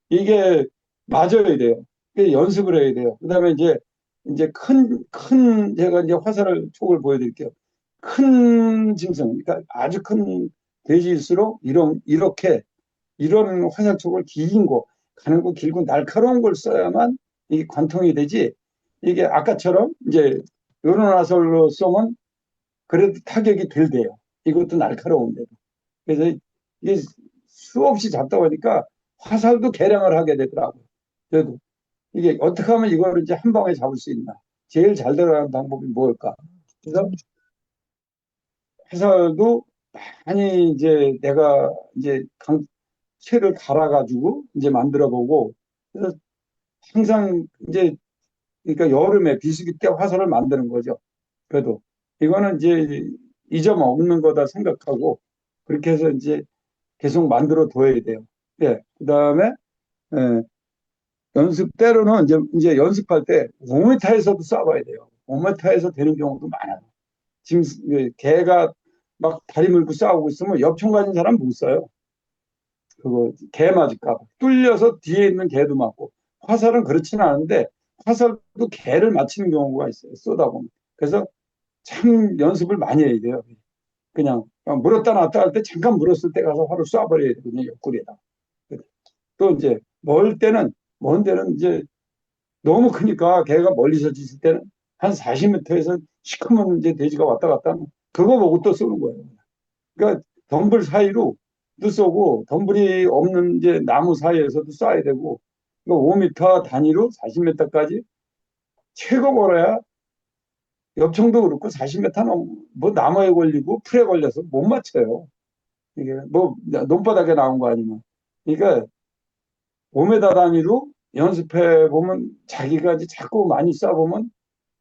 이게 맞아야 돼요. 연습을 해야 돼요. 그다음에 이제 큰 제가 이제 화살을 촉을 보여드릴게요. 큰 짐승, 그러니까 아주 큰 돼지일수록 이런 화살촉을 긴 거, 가는 거 길고 날카로운 걸 써야만 이게 관통이 되지. 이게 아까처럼 이제 이런 화살로 쏘면 그래도 타격이 덜 돼요. 이것도 날카로운데도. 그래서 이게 수없이 잡다 보니까 화살도 개량을 하게 되더라고요. 그래도 이게 어떻게 하면 이거를 이제 한 방에 잡을 수 있나? 제일 잘 들어가는 방법이 뭘까? 그래서 화살도 많이 이제 내가 이제 채를 갈아가지고 이제 만들어 보고 그래서 항상 이제 그러니까 여름에 비수기 때 화살을 만드는 거죠. 그래도 이거는 이제 잊어먹는 거다 생각하고 그렇게 해서 이제 계속 만들어 둬야 돼요. 예. 그다음에 예, 연습 때로는 이제 연습할 때 5m에서도 쏴봐야 돼요. 5m에서 되는 경우도 많아요. 지금 개가 막 다리 물고 싸우고 있으면 엽총 가진 사람 못 쏴요. 그거 개 맞을까 봐. 뚫려서 뒤에 있는 개도 맞고 화살은 그렇지는 않은데 화살도 개를 맞히는 경우가 있어요. 쏘다 보면. 그래서 참 연습을 많이 해야 돼요. 그냥 물었다 놨다 할 때 잠깐 물었을 때 가서 화를 쏴버려야 되거든요. 옆구리에다. 또 이제 먼 데는 이제 너무 크니까 개가 멀리서 짖을 때는 한 40m에서 시커먼 이제 돼지가 왔다 갔다 하면 그거 보고 또 쏘는 거예요. 그러니까 덤불 사이로 도 쏘고 덤불이 없는 이제 나무 사이에서도 쏴야 되고 그러니까 5m 단위로 40m까지 최고 걸어야 엽총도 그렇고 40m는 뭐 나무에 걸리고 풀에 걸려서 못 맞춰요. 이게 뭐 논바닥에 나온 거 아니면. 그러니까 5m 단위로 연습해 보면 자기가 이제 자꾸 많이 쏴보면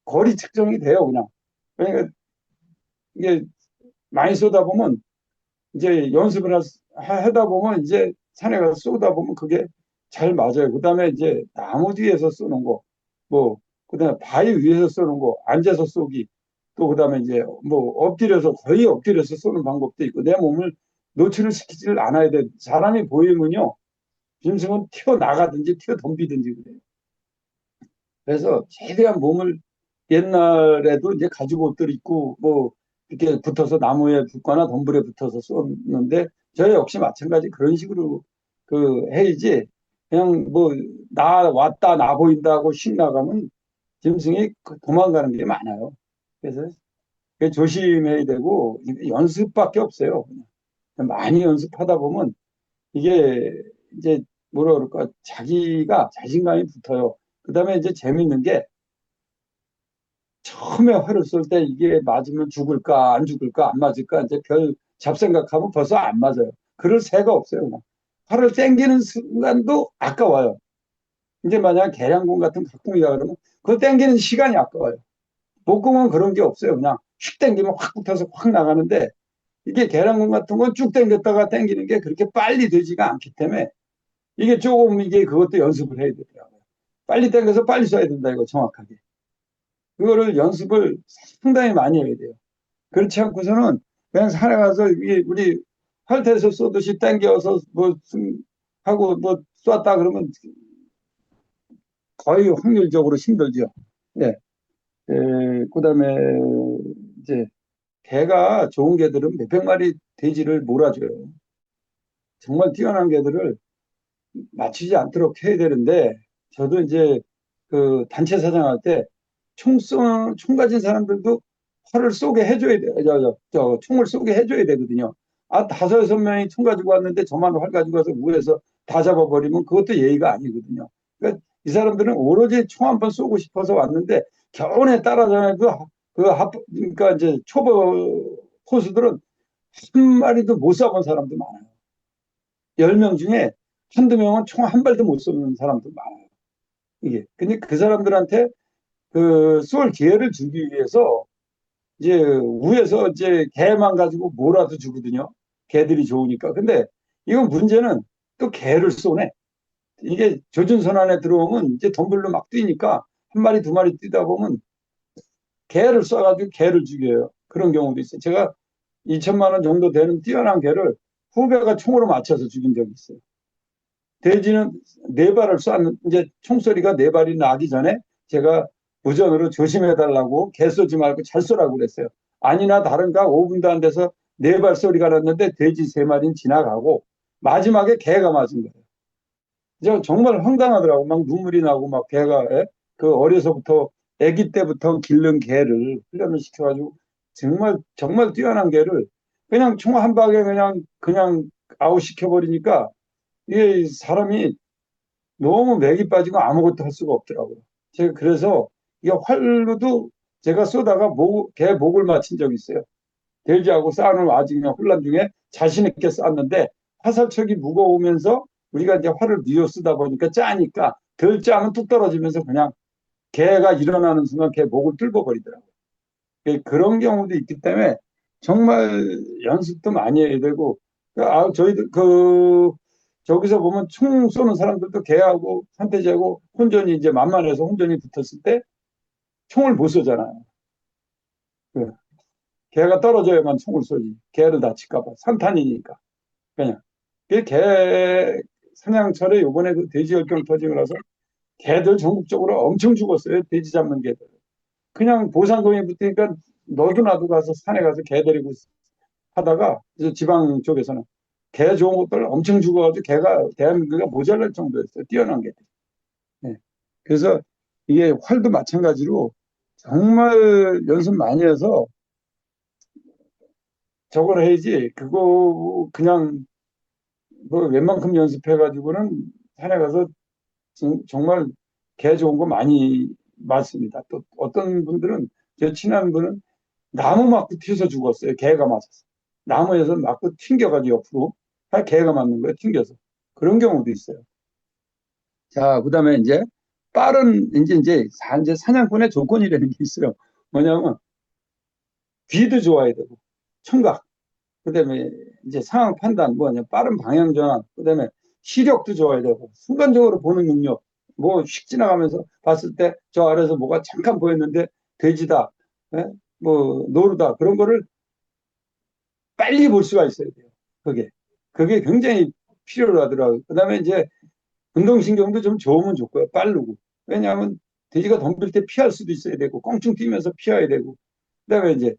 거리 측정이 돼요, 그냥. 그러니까 이게 많이 쏘다 보면 이제 연습을 하다 보면 이제 산에 가서 쏘다 보면 그게 잘 맞아요. 그다음에 이제 나무 뒤에서 쏘는 거, 뭐 그다음에 바위 위에서 쏘는 거, 앉아서 쏘기, 또 그다음에 이제 뭐 엎드려서 거의 엎드려서 쏘는 방법도 있고 내 몸을 노출을 시키지를 않아야 돼. 사람이 보이면요, 짐승은 튀어나가든지 튀어덤비든지 그래요. 그래서 최대한 몸을 옛날에도 이제 가죽 옷들 입고 뭐 이렇게 붙어서 나무에 붙거나 덤불에 붙어서 쏘는데 저 역시 마찬가지 그런 식으로 해야지 그냥 뭐 나 왔다 나 보인다고 신나가면 짐승이 도망가는 게 많아요. 그래서 조심해야 되고 연습밖에 없어요. 그냥 많이 연습하다 보면 이게 이제 뭐라 그럴까 자기가 자신감이 붙어요. 그다음에 이제 재밌는 게 처음에 활을 쏠 때 이게 맞으면 죽을까 안 죽을까 안 맞을까 이제 별 잡생각하면 벌써 안 맞아요. 그럴 새가 없어요. 그냥. 활을 땡기는 순간도 아까워요. 이제 만약 계량공 같은 각공이다 그러면 그 땡기는 시간이 아까워요. 목공은 그런 게 없어요. 그냥 휙 땡기면 확 붙어서 확 나가는데 이게 계량공 같은 건 쭉 땡겼다가 땡기는 게 그렇게 빨리 되지가 않기 때문에 이게 조금 이게 그것도 연습을 해야 되더라고요. 빨리 땡겨서 빨리 쏴야 된다 이거 정확하게. 그거를 연습을 상당히 많이 해야 돼요. 그렇지 않고서는 그냥 살아가서 우리 활태에서 쏘듯이 당겨서 뭐 하고 뭐 쐈다 그러면 거의 확률적으로 힘들죠. 네. 그다음에 이제 개가 좋은 개들은 몇백 마리 돼지를 몰아줘요. 정말 뛰어난 개들을 맞추지 않도록 해야 되는데 저도 이제 그 단체 사장할 때 총 가진 사람들도 활을 쏘게 해줘야 돼. 총을 쏘게 해줘야 되거든요. 아, 다섯, 여섯 명이 총 가지고 왔는데 저만 활 가지고 와서 위에서 다 잡아버리면 그것도 예의가 아니거든요. 그러니까 이 사람들은 오로지 총 한 번 쏘고 싶어서 왔는데 겨우내 따라다녀도 그러니까 이제 초보 포수들은 한 마리도 못 쏴본 사람도 많아요. 10명 중에 한두 명은 총 한 발도 못 쏘는 사람도 많아요. 이게. 근데 그 사람들한테 쏠 기회를 주기 위해서 이제 위에서 이제 개만 가지고 뭐라도 주거든요. 개들이 좋으니까. 근데 이건 문제는 또 개를 쏘네. 이게 조준선 안에 들어오면 이제 덤불로 막 뛰니까 한 마리 두 마리 뛰다 보면 개를 쏴가지고 개를 죽여요. 그런 경우도 있어요. 제가 2천만 원 정도 되는 뛰어난 개를 후배가 총으로 맞춰서 죽인 적이 있어요. 돼지는 네 발을 쐈는 이제 총소리가 네 발이 나기 전에 제가 무전으로 조심해달라고 개 쏘지 말고 잘 쏘라고 그랬어요. 아니나 다른가 5분도 안 돼서 네 발 소리가 났는데 돼지 세 마리는 지나가고 마지막에 개가 맞은 거예요. 정말 황당하더라고. 막 눈물이 나고 막 개가 그 어려서부터 아기 때부터 기른 개를 훈련을 시켜가지고 정말 정말 뛰어난 개를 그냥 총 한 방에 그냥 아웃 시켜버리니까 이게 사람이 너무 맥이 빠지고 아무것도 할 수가 없더라고요. 제가 그래서 이게 활로도 제가 쏘다가 개 목을 맞힌 적이 있어요. 돼지하고 싸우는 와중에 혼란 중에 자신 있게 쐈는데 화살촉이 무거우면서 우리가 이제 활을 뉘어 쓰다 보니까 짜니까 덜 짜면 뚝 떨어지면서 그냥 개가 일어나는 순간 개 목을 뚫어 버리더라고요. 그런 경우도 있기 때문에 정말 연습도 많이 해야 되고 저희들 저기서 보면 총 쏘는 사람들도 개하고 산돼지하고 혼전이 이제 만만해서 혼전이 붙었을 때 총을 못 쏘잖아요. 그 개가 떨어져야만 총을 쏘지. 개를 다칠까 봐. 산탄이니까. 그냥. 개 사냥철에 요번에 그 돼지 열병 터지고 나서 개들 전국적으로 엄청 죽었어요. 돼지 잡는 개들. 그냥 보상금이 붙으니까 너도 나도 가서 산에 가서 개 데리고 하다가 이제 지방 쪽에서는 개 좋은 것들 엄청 죽어가지고 개가 대한민국에 모자랄 정도였어요. 뛰어난 개. 네. 그래서 이게 활도 마찬가지로 정말 연습 많이 해서 저걸 해야지 그거 그냥 뭐 웬만큼 연습해가지고는 산에 가서 정말 개 좋은 거 많이 맞습니다. 또 어떤 분들은 제 친한 분은 나무 맞고 튀어서 죽었어요. 개가 맞았어. 나무에서 맞고 튕겨가지고 옆으로 개가 맞는 거예요. 튕겨서. 그런 경우도 있어요. 자, 그다음에 이제 빠른 이제 사냥꾼의 조건이라는 게 있어요. 뭐냐면 귀도 좋아야 되고 청각, 그다음에 이제 상황 판단, 뭐냐 빠른 방향 전환, 그다음에 시력도 좋아야 되고 순간적으로 보는 능력. 뭐 휙 지나가면서 봤을 때 저 아래서 뭐가 잠깐 보였는데 돼지다, 예? 뭐 노루다 그런 거를 빨리 볼 수가 있어야 돼요. 그게 굉장히 필요로 하더라고요. 그다음에 이제 운동신경도 좀 좋으면 좋고요. 빠르고. 왜냐하면 돼지가 덤빌 때 피할 수도 있어야 되고 껑충 뛰면서 피해야 되고. 그다음에 이제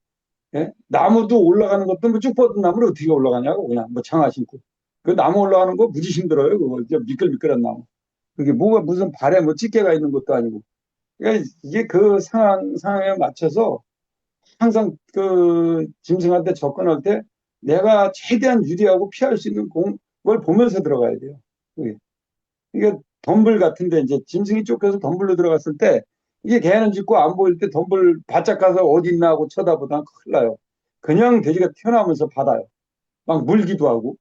나무도 올라가는 것도 뭐 쭉 뻗은 나무를 어떻게 올라가냐고 그냥 뭐 장화 신고. 그 나무 올라가는 거 무지 힘들어요. 그거 미끌미끌한 나무. 그게 뭐가 무슨 발에 뭐 집게가 있는 것도 아니고. 그러니까 이게 그 상황에 맞춰서 항상 그 짐승한테 접근할 때 내가 최대한 유리하고 피할 수 있는 걸 보면서 들어가야 돼요. 그게. 이게 덤불 같은데 이제 짐승이 쫓겨서 덤불로 들어갔을 때 이게 개는 짖고 안 보일 때 덤불 바짝 가서 어디 있나 하고 쳐다보다가 큰일 나요. 그냥 돼지가 튀어나오면서 받아요. 막 물기도 하고.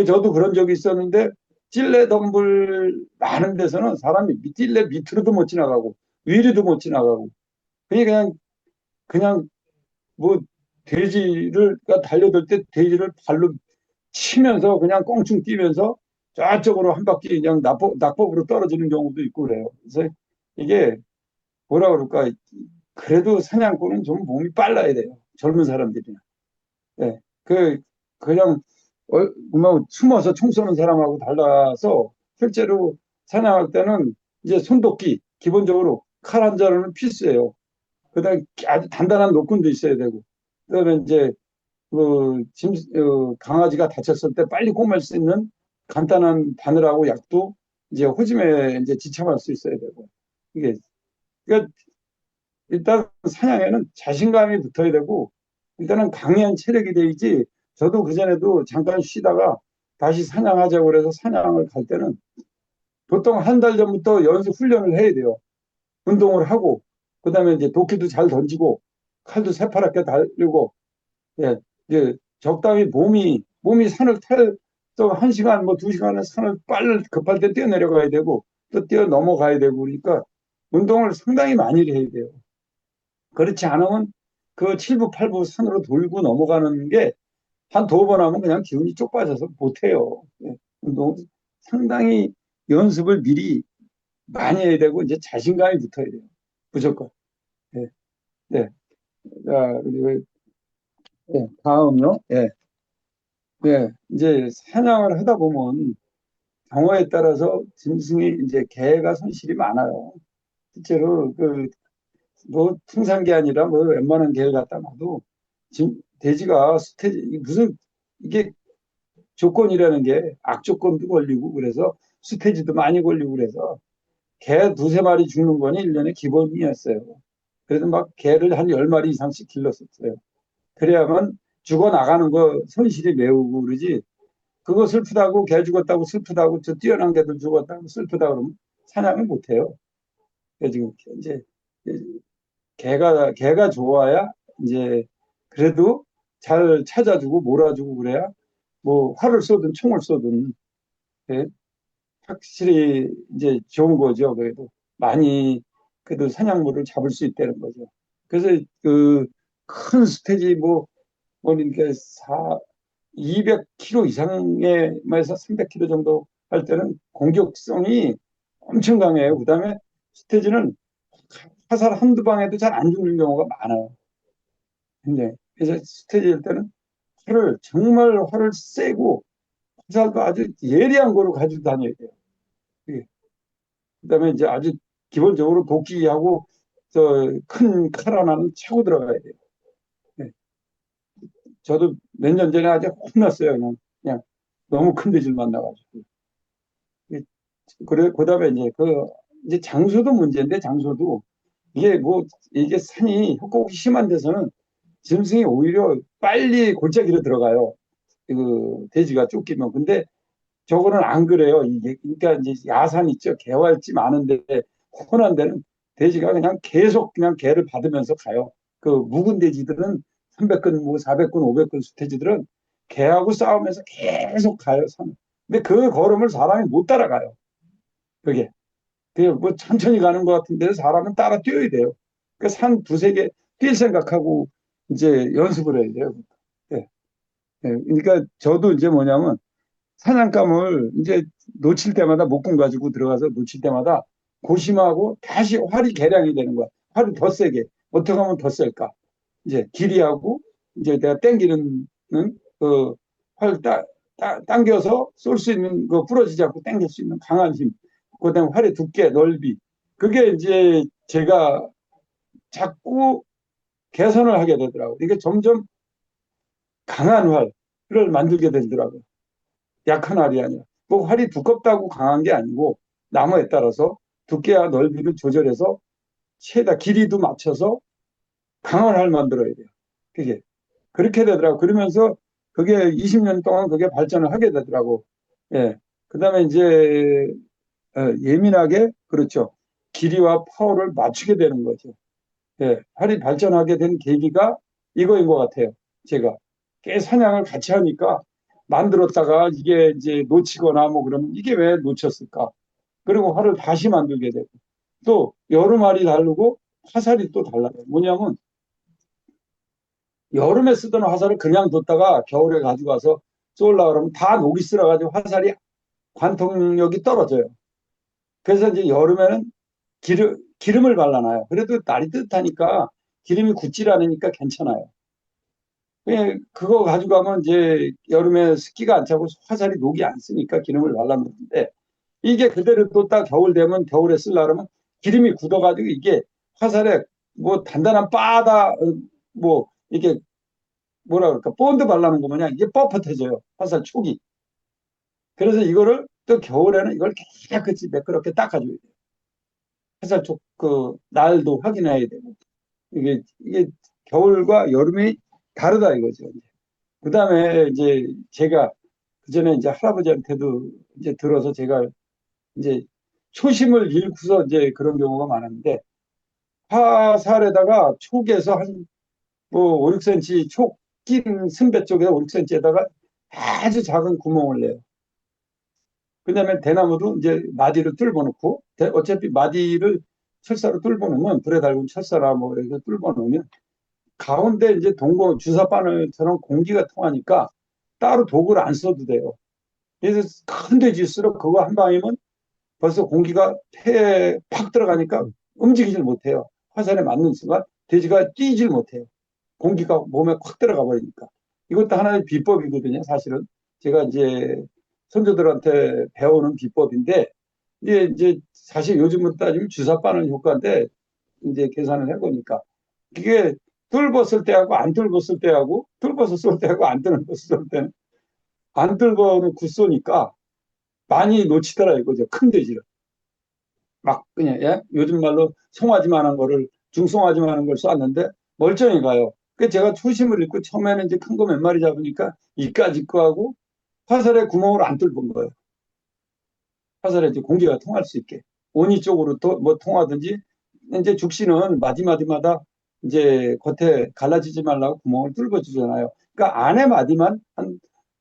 저도 그런 적이 있었는데 찔레 덤불 많은 데서는 사람이 찔레 밑으로도 못 지나가고 위로도 못 지나가고 그냥 뭐 돼지가 달려들 때 돼지를 발로 치면서 그냥 껑충 뛰면서 저쪽으로 한 바퀴 그냥 낙법으로 떨어지는 경우도 있고 그래요. 그래서 이게 뭐라 그럴까? 그래도 사냥꾼은 좀 몸이 빨라야 돼요. 젊은 사람들이나. 예. 그냥 뭐 숨어서 총 쏘는 사람하고 달라서 실제로 사냥할 때는 이제 손도끼 기본적으로 칼 한 자루는 필수예요. 그다음에 아주 단단한 노끈도 있어야 되고 그다음에 이제 강아지가 다쳤을 때 빨리 꼬맬 수 있는 간단한 바늘하고 약도 이제 호짐에 이제 지참할 수 있어야 되고 이게 그러니까 일단 사냥에는 자신감이 붙어야 되고 일단은 강한 체력이 돼야지. 저도 그전에도 잠깐 쉬다가 다시 사냥하자고 그래서 사냥을 갈 때는 보통 한 달 전부터 연습 훈련을 해야 돼요. 운동을 하고 그다음에 이제 도끼도 잘 던지고 칼도 새파랗게 달리고 예, 이제 적당히 몸이 산을 또 한 시간 뭐 두 시간은 산을 빨리 급할 때 뛰어내려가야 되고 또 뛰어 넘어가야 되고 그러니까 운동을 상당히 많이 해야 돼요. 그렇지 않으면 그 7부, 8부 산으로 돌고 넘어가는 게 한 두 번 하면 그냥 기운이 쪽 빠져서 못해요. 예. 운동 상당히 연습을 미리 많이 해야 되고 이제 자신감이 붙어야 돼요. 무조건. 예. 네. 자, 그리고 다음요. 예. 네. 이제 사냥을 하다 보면 경우에 따라서 짐승이 이제 개가 손실이 많아요. 실제로 뭐 풍산개 아니라 뭐 웬만한 개를 갖다 놔도 돼지가 스테지 무슨 이게 조건이라는 게 악조건도 걸리고 그래서 스테지도 많이 걸리고 그래서 개 두세 마리 죽는 거는 1년의 기본이었어요. 그래서 막 개를 한 10마리 이상씩 길렀었어요. 그래야만 죽어나가는 거 손실이 메우고 그러지. 그거 슬프다고 개 죽었다고 슬프다고 저 뛰어난 개들 죽었다고 슬프다 그러면 사냥을 못 해요. 지금 이제 개가 좋아야 이제 그래도 잘 찾아주고 몰아주고 그래야 뭐 활을 쏘든 총을 쏘든 예, 확실히 이제 좋은 거죠. 그래도 많이 그래도 사냥물을 잡을 수 있다는 거죠. 그래서 그 큰 스테이지 뭐 이렇게 200km 이상에서 300km 정도 할 때는 공격성이 엄청 강해요. 그다음에 스테이지는 화살 한두 방에도 잘 안 죽는 경우가 많아요. 근데 그래서 스테이지 할 때는 정말 활을 세고 화살도 아주 예리한 거로 가지고 다녀야 돼요. 예. 그다음에 이제 아주 기본적으로 도끼하고 저 큰 칼 하나는 차고 들어가야 돼요. 예. 저도 몇 년 전에 아주 혼났어요. 그냥 너무 큰 돼지를 만나가지고. 예. 그래 그다음에 이제 장소도 문제인데 장소도 이게 산이 협곡이 심한 데서는 짐승이 오히려 빨리 골짜기로 들어가요. 그 돼지가 쫓기면. 근데 저거는 안 그래요. 이게 그러니까 이제 야산 있죠. 개활지 많은데 혼한 데는 돼지가 그냥 계속 그냥 개를 받으면서 가요. 그 묵은 돼지들은 300근, 뭐 400근, 500근 돼지들은 개하고 싸우면서 계속 가요. 산. 근데 그 걸음을 사람이 못 따라가요. 그게. 그게 뭐 천천히 가는 것 같은데 사람은 따라 뛰어야 돼요. 그 산 두세 개 뛸 생각하고 이제 연습을 해야 돼요. 예. 예. 그러니까 저도 이제 뭐냐면 사냥감을 이제 놓칠 때마다 목금 가지고 들어가서 놓칠 때마다 고심하고 다시 활이 개량이 되는 거야. 활이 더 세게. 어떻게 하면 더 셀까? 이제 길이하고 이제 내가 땡기는 그활 당겨서 쏠 수 있는 거 부러지지 않고 당길 수 있는 강한 힘. 그다음에 활의 두께, 넓이. 그게 이제 제가 자꾸 개선을 하게 되더라고요. 이게 점점 강한 활을 만들게 되더라고요. 약한 활이 아니라. 뭐 활이 두껍다고 강한 게 아니고 나무에 따라서 두께와 넓이를 조절해서 최다 길이도 맞춰서 강한 활 만들어야 돼요. 그게 그렇게 되더라고. 그러면서 그게 20년 동안 그게 발전을 하게 되더라고. 예. 그다음에 이제 예민하게 그렇죠. 길이와 파워를 맞추게 되는 거죠. 예. 활이 발전하게 된 계기가 이거인 것 같아요. 제가 꽤 사냥을 같이 하니까 만들었다가 이게 이제 놓치거나 뭐 그러면 이게 왜 놓쳤을까? 그리고 활을 다시 만들게 되고 또 여름알이 다르고 화살이 또 달라요. 뭐냐면 여름에 쓰던 화살을 그냥 뒀다가 겨울에 가지고 와서 쏠라 그러면 다 녹이 쓸어가지고 화살이 관통력이 떨어져요. 그래서 이제 여름에는 기름을 발라놔요. 그래도 날이 뜨뜻하니까 기름이 굳질 않으니까 괜찮아요. 그거 가져가면 이제 여름에 습기가 안 차고 화살이 녹이 안 쓰니까 기름을 발라놓는데 이게 그대로 뒀다 겨울 되면 겨울에 쓰려면 기름이 굳어가지고 이게 화살에 뭐 단단한 바다 뭐 이게 뭐라 그럴까 본드 발라놓은 거 뭐냐 이게 뻣뻣해져요 화살 촉이. 그래서 이거를 또 겨울에는 이걸 깨끗이 매끄럽게 닦아줘야 돼요. 화살 촉 그 날도 확인해야 되고 이게 겨울과 여름이 다르다 이거죠. 그다음에 이제 제가 그전에 이제 할아버지한테도 이제 들어서 제가 이제 초심을 잃고서 이제 그런 경우가 많았는데 화살에다가 촉에서 한 뭐 5, 6cm 촉 낀 선배 쪽에 5, 6cm에다가 아주 작은 구멍을 내요. 그다음에 대나무도 이제 마디를 뚫어 놓고 어차피 마디를 철사로 뚫어 놓으면 불에 달군 철사나 뭐 이렇게 뚫어 놓으면 가운데 이제 동공 주사 바늘처럼 공기가 통하니까 따로 도구를 안 써도 돼요. 그래서 큰 돼지일수록 그거 한 방이면 벌써 공기가 폐에 팍 들어가니까 움직이질 못해요. 화살에 맞는 순간 돼지가 뛰질 못해요. 공기가 몸에 콱 들어가 버리니까. 이것도 하나의 비법이거든요, 사실은. 제가 이제 선조들한테 배우는 비법인데, 이제 사실 요즘은 따지면 주사 빠는 효과인데, 이제 계산을 해보니까, 이게 뚫었을 때하고 안 뚫었을 때하고, 뚫어서 쏠 때하고 안 뚫어서 쏠 때는, 안 뚫어놓고 쏘니까 많이 놓치더라 이거죠. 큰 돼지를. 막 그냥, 예? 요즘 말로 송아지만한 거를, 중송아지만한 걸 쐈는데, 멀쩡히 가요. 그 제가 초심을 잃고 처음에는 이제 큰 거 몇 마리 잡으니까 이까짓 거 하고 화살에 구멍을 안 뚫은 거예요. 화살에 이제 공기가 통할 수 있게. 원위 쪽으로 또 뭐 통하든지, 이제 죽신은 마디마디마다 이제 겉에 갈라지지 말라고 구멍을 뚫어주잖아요. 그러니까 안에 마디만,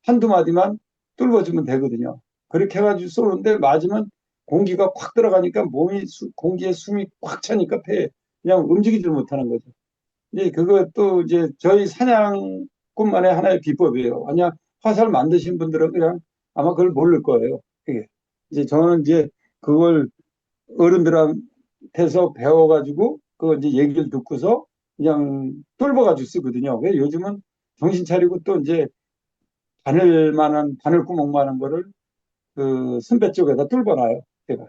한두 마디만 뚫어주면 되거든요. 그렇게 해가지고 쏘는데 맞으면 공기가 콱 들어가니까 몸이, 공기에 숨이 꽉 차니까 폐에 그냥 움직이지 못하는 거죠. 이제 그것도 이제 저희 사냥꾼만의 하나의 비법이에요. 아니야, 화살 만드신 분들은 그냥 아마 그걸 모를 거예요. 이게. 이제 저는 이제 그걸 어른들한테서 배워가지고 그 이제 얘기를 듣고서 그냥 뚫어가지고 쓰거든요. 왜 요즘은 정신 차리고 또 이제 바늘 구멍만한 거를 그 선배 쪽에다 뚫어놔요. 제가.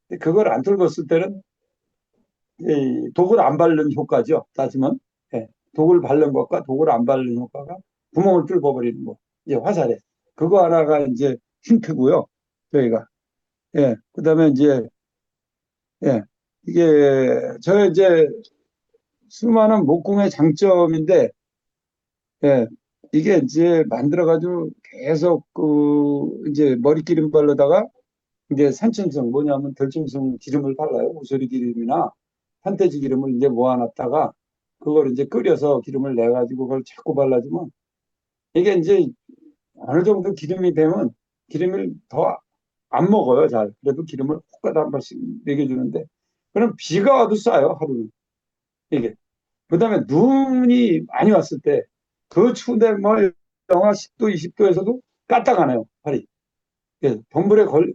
근데 그걸 안 뚫었을 때는 이 독을 안 바르는 효과죠. 따지면. 예. 독을 바른 것과 독을 안 바르는 효과가 구멍을 뚫어버리는 거. 이제 화살에. 그거 하나가 이제 힌트고요. 저희가. 예. 그다음에 이제, 예. 이게 저 이제 수많은 목공의 장점인데, 예. 이게 이제 만들어가지고 계속 그 이제 머리기름 바르다가 이제 산천성 뭐냐면 덜침성 기름을 발라요. 우소리 기름이나 산돼지 기름을 이제 모아놨다가 그걸 이제 끓여서 기름을 내 가지고 그걸 자꾸 발라주면 이게 이제 어느 정도 기름이 되면 기름을 더 안 먹어요. 잘. 그래도 기름을 훅 가다 한 번씩 먹여주는데 그럼 비가 와도 싸요. 하루는. 이게. 그다음에 눈이 많이 왔을 때 그 추운데 뭐 영하 10도, 20도에서도 까딱하네요. 팔이. 예,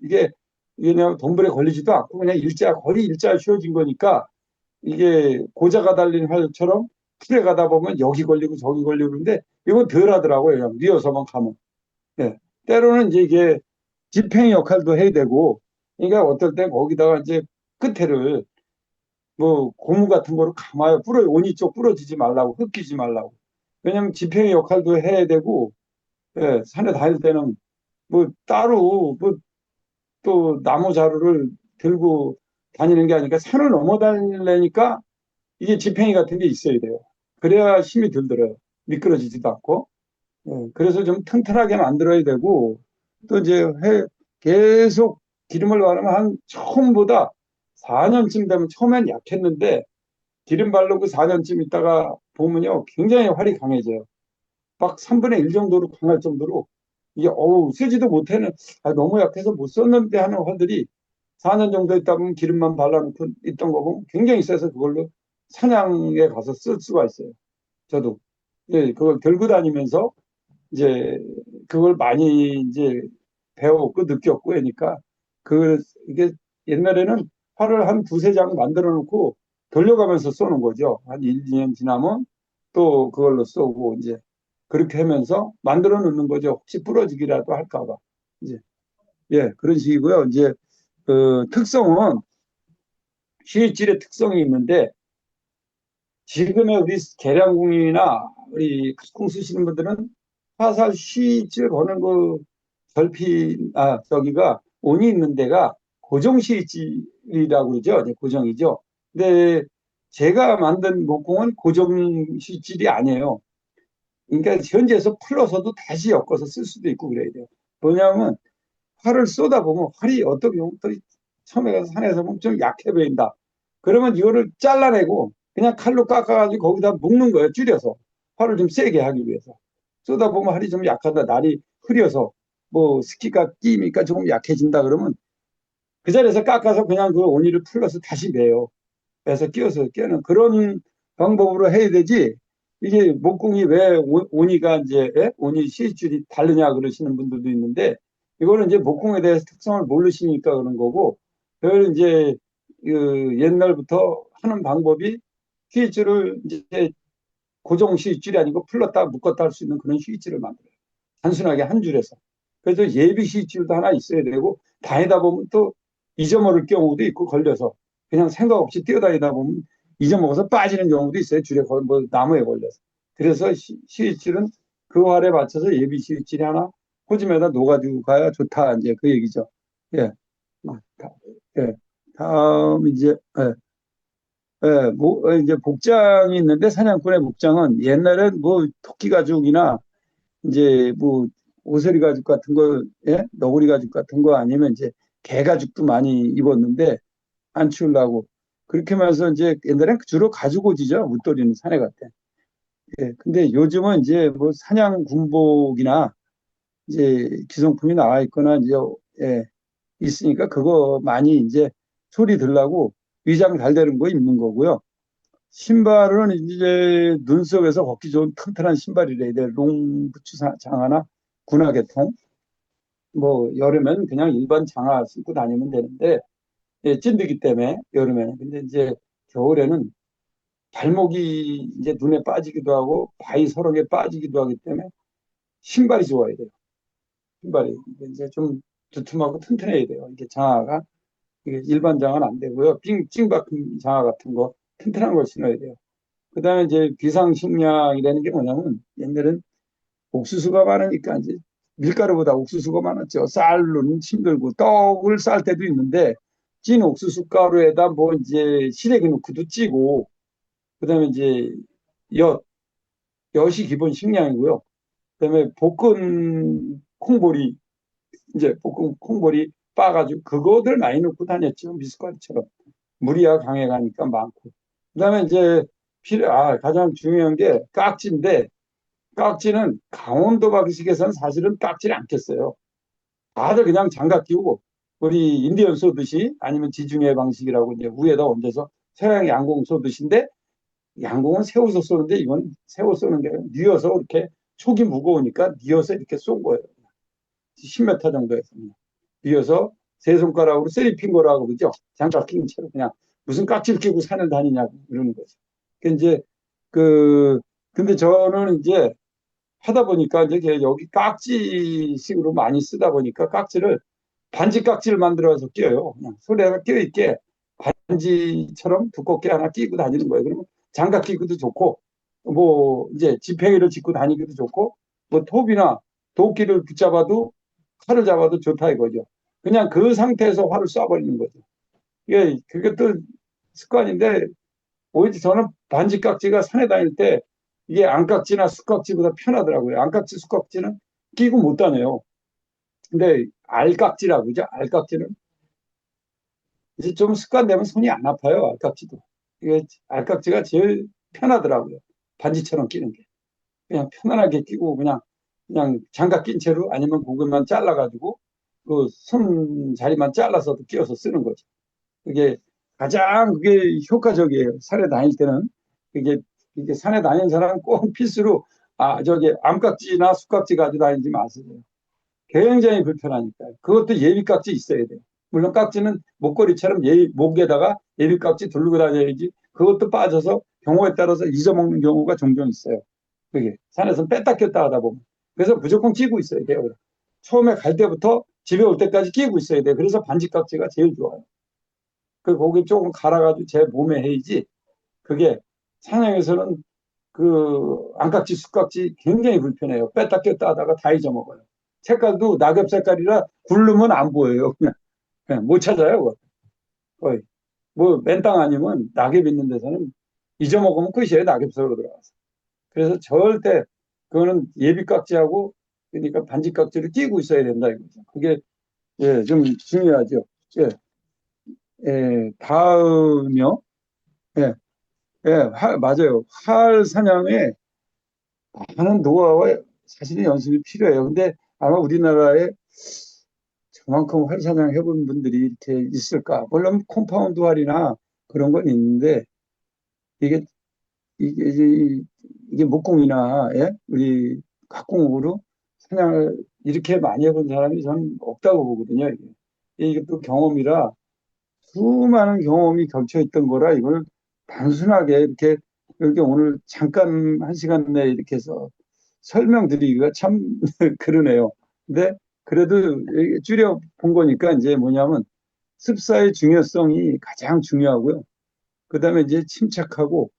이게 그냥 동불에 걸리지도 않고 그냥 거의 일자 휘어진 거니까 이게 고자가 달린 활처럼 풀에 가다 보면 여기 걸리고 저기 걸리고 그러는데 이건 덜 하더라고요. 그냥 뉘어서만 가면. 예. 때로는 이제 이게 지팽이 역할도 해야 되고 그러니까 어떨 땐 거기다가 이제 끝에를 뭐 고무 같은 거로 감아요. 원위 쪽 부러지지 말라고, 흙기지 말라고. 왜냐면 지팽이 역할도 해야 되고, 예, 산에 다닐 때는 뭐 따로 뭐 또 나무 자루를 들고 다니는 게 아니라 산을 넘어 다니려니까 이게 지팽이 같은 게 있어야 돼요. 그래야 힘이 들더라요. 미끄러지지도 않고. 예, 그래서 좀 튼튼하게 만들어야 되고 또 이제 계속 기름을 바르면 한 처음보다 4년쯤 되면 처음엔 약했는데 기름 바르고 4년쯤 있다가 보면요 굉장히 활이 강해져요. 막 3분의 1 정도로 강할 정도로 이게 어우 쓰지도 못해는 너무 약해서 못 썼는데 하는 화들이 4년 정도 있다 보면 기름만 발라놓고 있던 거 보면 굉장히 세서 그걸로 사냥에 가서 쓸 수가 있어요. 저도 예, 그걸 들고 다니면서 이제 그걸 많이 이제 배웠고 느꼈고 그러니까 이게 옛날에는 활을 한 두세 장 만들어 놓고 돌려가면서 쏘는 거죠. 한 1, 2년 지나면 또 그걸로 쏘고 이제 그렇게 하면서 만들어 놓는 거죠. 혹시 부러지기라도 할까 봐. 이제 예, 그런 식이고요. 이제 그 특성은 시질의 특성이 있는데 지금의 우리 계량공이나 우리 콩 쓰시는 분들은 화살 시질 거는 그 저기가 온이 있는 데가 고정 시질이라고 그러죠. 이제 고정이죠. 근데 제가 만든 목공은 고정 시질이 아니에요. 그러니까 현지에서 풀어서도 다시 엮어서 쓸 수도 있고 그래야 돼요. 뭐냐면 활을 쏘다 보면 활이 어떤 경우들이 처음에 가서 산에서 보면 좀 약해 보인다. 그러면 이거를 잘라내고 그냥 칼로 깎아가지고 거기다 묶는 거예요. 줄여서. 활을 좀 세게 하기 위해서. 쏘다 보면 활이 좀 약하다. 날이 흐려서 뭐 스키가 끼니까 조금 약해진다 그러면 그 자리에서 깎아서 그냥 그 원위를 풀러서 다시 매요. 빼서 끼워서 끼는 그런 방법으로 해야 되지. 이게 목공이 왜 오니가 이제 오니 시줄이 다르냐 그러시는 분들도 있는데 이거는 이제 목공에 대해서 특성을 모르시니까 그런 거고 그걸 이제 그 옛날부터 하는 방법이 시줄을 이제 고정 시줄이 아니고 풀렀다 묶었다 할 수 있는 그런 시줄을 만들어요. 단순하게 한 줄에서. 그래서 예비 시줄도 하나 있어야 되고 다니다 보면 또 잊어먹을 경우도 있고 걸려서 그냥 생각 없이 뛰어다니다 보면 잊어먹어서 빠지는 경우도 있어요. 줄에 뭐 나무에 걸려서. 그래서 시줄은 그 활에 맞춰서 예비 시줄이 하나 호즘에다 놓아가지고 가야 좋다. 이제 그 얘기죠. 예. 예. 다음 이제 이제 복장이 있는데 사냥꾼의 복장은 옛날엔 뭐 토끼 가죽이나 이제 뭐 오세리 가죽 같은 거, 예? 너구리 가죽 같은 거 아니면 이제 개 가죽도 많이 입었는데 안 추우려고 그렇게 하면서 이제 옛날엔 주로 가죽 옷이죠. 웃도리는 사내 같아. 예. 근데 요즘은 이제 뭐 사냥 군복이나 이제 기성품이 나와 있거나 이제 예, 있으니까 그거 많이 이제 소리 들라고 위장 잘 되는 거 입는 거고요. 신발은 이제 눈속에서 걷기 좋은 튼튼한 신발이래야 돼. 롱부츠 장화나 군화개통. 뭐 여름엔 그냥 일반 장화 신고 다니면 되는데 예, 찐드기 때문에 여름에는. 근데 이제 겨울에는 발목이 이제 눈에 빠지기도 하고 바위 서럭에 빠지기도 하기 때문에 신발이 좋아야 돼요. 신발이 이제 좀 두툼하고 튼튼해야 돼요. 이게 장화가 이게 일반 장화는 안 되고요. 찡박힌 장화 같은 거 튼튼한 걸 신어야 돼요. 그다음에 이제 비상식량이라는 게 뭐냐면 옛날엔 옥수수가 많으니까 이제 밀가루보다 옥수수가 많았죠. 쌀로는 힘들고 떡을 쌀 때도 있는데 찐 옥수수 가루에다 뭐 이제 시래기 넣고도 찌고 그다음에 이제 엿 엿이 기본 식량이고요. 그다음에 볶은 콩보리 이제 볶은 콩보리 빻아가지고 그거들 많이 넣고 다녔죠. 미숫가루처럼 무리가 강해 가니까 많고. 그다음에 이제 가장 중요한 게 깍지인데 깍지는 강원도 방식에서는 사실은 깍지를 안 꼈어요. 다들 그냥 장갑 끼고 우리 인디언 쏘듯이 아니면 지중해 방식이라고 이제 위에다 얹어서 서양 양궁 쏘듯인데 양궁은 세워서 쏘는데 이건 세워 쏘는 게 아니라 뉘어서 이렇게 촉이 무거우니까 뉘어서 이렇게 쏜 거예요. 10m 정도에서 뉘어서 세 손가락으로 쓰리핑거라고 그러죠. 장갑 낀 채로 그냥 무슨 깍지를 끼고 산을 다니냐고 이러는 거죠. 그 이제 그 근데 저는 이제 하다 보니까 이제 여기 깍지식으로 많이 쓰다 보니까 깍지를 반지 깍지를 만들어서 끼워요. 그냥 손에다 껴있게 반지처럼 두껍게 하나 끼고 다니는 거예요. 그러면 장갑 끼고도 좋고 뭐 이제 지팡이를 짚고 다니기도 좋고 뭐 톱이나 도끼를 붙잡아도 칼을 잡아도 좋다 이거죠. 그냥 그 상태에서 활을 쏴버리는 거죠. 이게 그것도 습관인데 오히려 저는 반지 깍지가 산에 다닐 때 이게 안깍지나 숯깍지보다 편하더라고요. 안깍지, 숯깍지는 끼고 못 다녀요. 근데 알깍지라고 그러죠. 알깍지는 이제 좀 습관되면 손이 안 아파요. 알깍지도. 이게 알깍지가 제일 편하더라고요. 반지처럼 끼는 게. 그냥 편안하게 끼고 그냥 장갑 낀 채로 아니면 고글만 잘라가지고 그 손 자리만 잘라서 끼워서 쓰는 거죠. 그게 가장 그게 효과적이에요. 산에 다닐 때는 그게 이게 산에 다니는 사람은 꼭 필수로 저기 암깍지나 숯깍지 가지고 다니지 마세요. 굉장히 불편하니까요. 그것도 예비깍지 있어야 돼요. 물론 깍지는 목걸이처럼 목에다가 예비깍지 두르고 다녀야지 그것도 빠져서 경우에 따라서 잊어먹는 경우가 종종 있어요. 그게 산에서 뺐다 꼈다 하다 보면. 그래서 무조건 끼고 있어야 돼요. 처음에 갈 때부터 집에 올 때까지 끼고 있어야 돼요. 그래서 반지 깍지가 제일 좋아요. 그 고기 조금 갈아가지고 제 몸에 해야지 그게 산양에서는 그 안깍지 숯깍지 굉장히 불편해요. 뺐다 꼈다 하다가 다 잊어먹어요. 색깔도 낙엽 색깔이라 굴르면 안 보여요. 그냥 못 찾아요. 그거. 거의 뭐 맨땅 아니면 낙엽 있는 데서는 잊어먹으면 끝이에요. 낙엽 속으로 들어가서. 그래서 절대 그거는 예비 깍지하고 그러니까 반지 깍지를 끼고 있어야 된다 이거죠. 그게 예, 좀 중요하죠. 예, 다음요. 예, 예, 맞아요. 활 사냥에 많은 노하우와 사실은 연습이 필요해요. 근데 아마 우리나라에 저만큼 활 사냥 해본 분들이 이렇게 있을까? 물론 콤파운드 활이나 그런 건 있는데 이게 이게 이게 목공이나 예? 우리 각공으로 사냥을 이렇게 많이 해본 사람이 저는 없다고 보거든요. 이게 또 경험이라 수많은 경험이 겹쳐 있던 거라 이걸 단순하게 이렇게 오늘 잠깐 한 시간 내에 이렇게 해서 설명드리기가 참 그러네요. 근데 그래도 줄여 본 거니까 이제 뭐냐면 습사의 중요성이 가장 중요하고요. 그다음에 이제 침착하고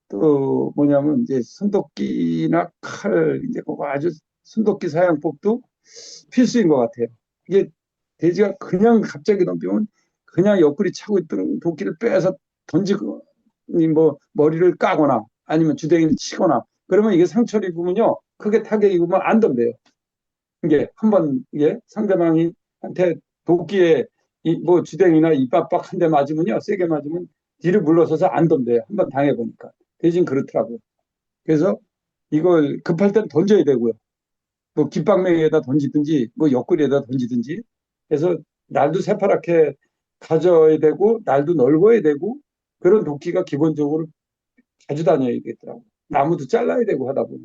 또 뭐냐면 이제 손도끼나 칼 이제 그거 아주 손도끼 사용법도 필수인 것 같아요. 이게 돼지가 그냥 갑자기 덤비면 그냥 옆구리 차고 있던 도끼를 빼서 던지고 뭐 머리를 까거나 아니면 주댕이를 치거나 그러면 이게 상처를 입으면요 크게 타격이 입으면 안 덤벼요. 이게 한번 이게 상대방이 한테 도끼에 뭐 주댕이나 이빠빡 한 대 맞으면요 세게 맞으면 뒤를 물러서서 안 덤벼요. 한번 당해보니까 대신 그렇더라고요. 그래서 이걸 급할 땐 던져야 되고요. 뭐 깃방망이에다 던지든지 뭐 옆구리에다 던지든지 해서 날도 새파랗게 가져야 되고 날도 넓어야 되고 그런 도끼가 기본적으로 자주 다녀야겠더라고. 나무도 잘라야 되고 하다 보니.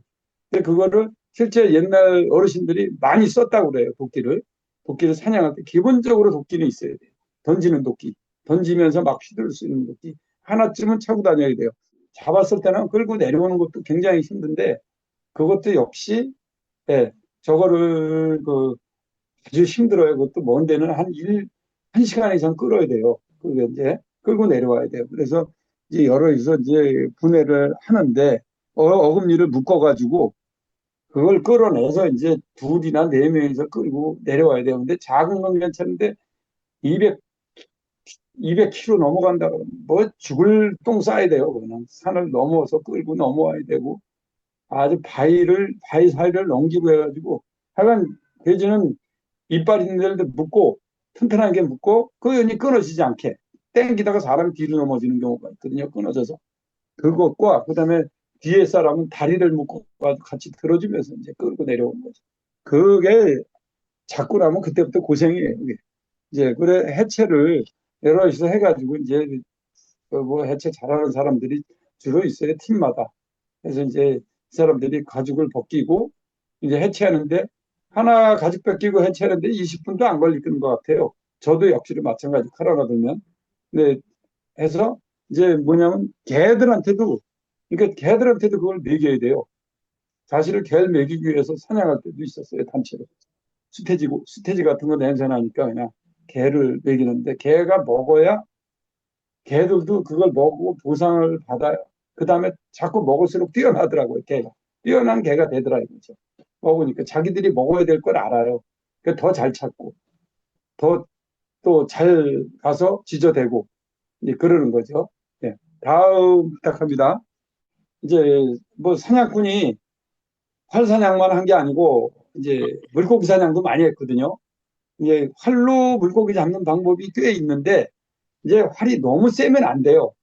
근데 그거를 실제 옛날 어르신들이 많이 썼다고 그래요. 도끼를. 도끼를 사냥할 때 기본적으로 도끼는 있어야 돼요. 던지는 도끼. 던지면서 막 휘두를 수 있는 도끼. 하나쯤은 차고 다녀야 돼요. 잡았을 때는 끌고 내려오는 것도 굉장히 힘든데 그것도 역시 예, 저거를 아주 힘들어요. 그것도 먼 데는 한 시간 이상 끌어야 돼요. 그게 이제 끌고 내려와야 돼요. 그래서 이제 여러에서 이제 분해를 하는데 어금니를 묶어가지고 그걸 끌어내서 이제 둘이나 네 명이서 끌고 내려와야 돼요. 근데 작은 건 괜찮은데 200, 200km 넘어간다 그러면 뭐 죽을 똥 싸야 돼요. 그냥 산을 넘어서 끌고 넘어와야 되고 아주 바위 사이를 넘기고 해가지고 하여간 돼지는 이빨 있는 데를 묶고 튼튼하게 묶고 그 연이 끊어지지 않게 땡기다가 사람이 뒤로 넘어지는 경우가 있거든요. 끊어져서 그것과 그다음에 뒤에 사람은 다리를 묶고 같이 들어주면서 이제 끌고 내려오는 거죠. 그게 자꾸 나면 그때부터 고생이에요. 그게. 이제 그래 해체를 여럿이서 해가지고 이제 그뭐 해체 잘하는 사람들이 주로 있어요. 팀마다. 그래서 이제 이 사람들이 가죽을 벗기고 이제 해체하는데 하나 가죽 벗기고 해체하는데 20분도 안 걸리는 것 같아요. 저도 역시로 마찬가지 칼 하나 들면. 네, 해서 이제 뭐냐면 개들한테도 그러니까 개들한테도 그걸 먹여야 돼요. 사실은 개를 먹이기 위해서 사냥할 때도 있었어요. 단체로. 수태지 같은 거 냄새 나니까 그냥 개를 먹이는데 개가 먹어야 개들도 그걸 먹고 보상을 받아요. 그 다음에 자꾸 먹을수록 뛰어나더라고요, 개가. 뛰어난 개가 되더라, 이거죠. 먹으니까 자기들이 먹어야 될 걸 알아요. 그러니까 더 잘 찾고, 더 또 잘 가서 지저대고, 이제 그러는 거죠. 네. 다음 부탁합니다. 이제 뭐 사냥꾼이 활 사냥만 한 게 아니고, 이제 물고기 사냥도 많이 했거든요. 이제 활로 물고기 잡는 방법이 꽤 있는데, 이제 활이 너무 세면 안 돼요.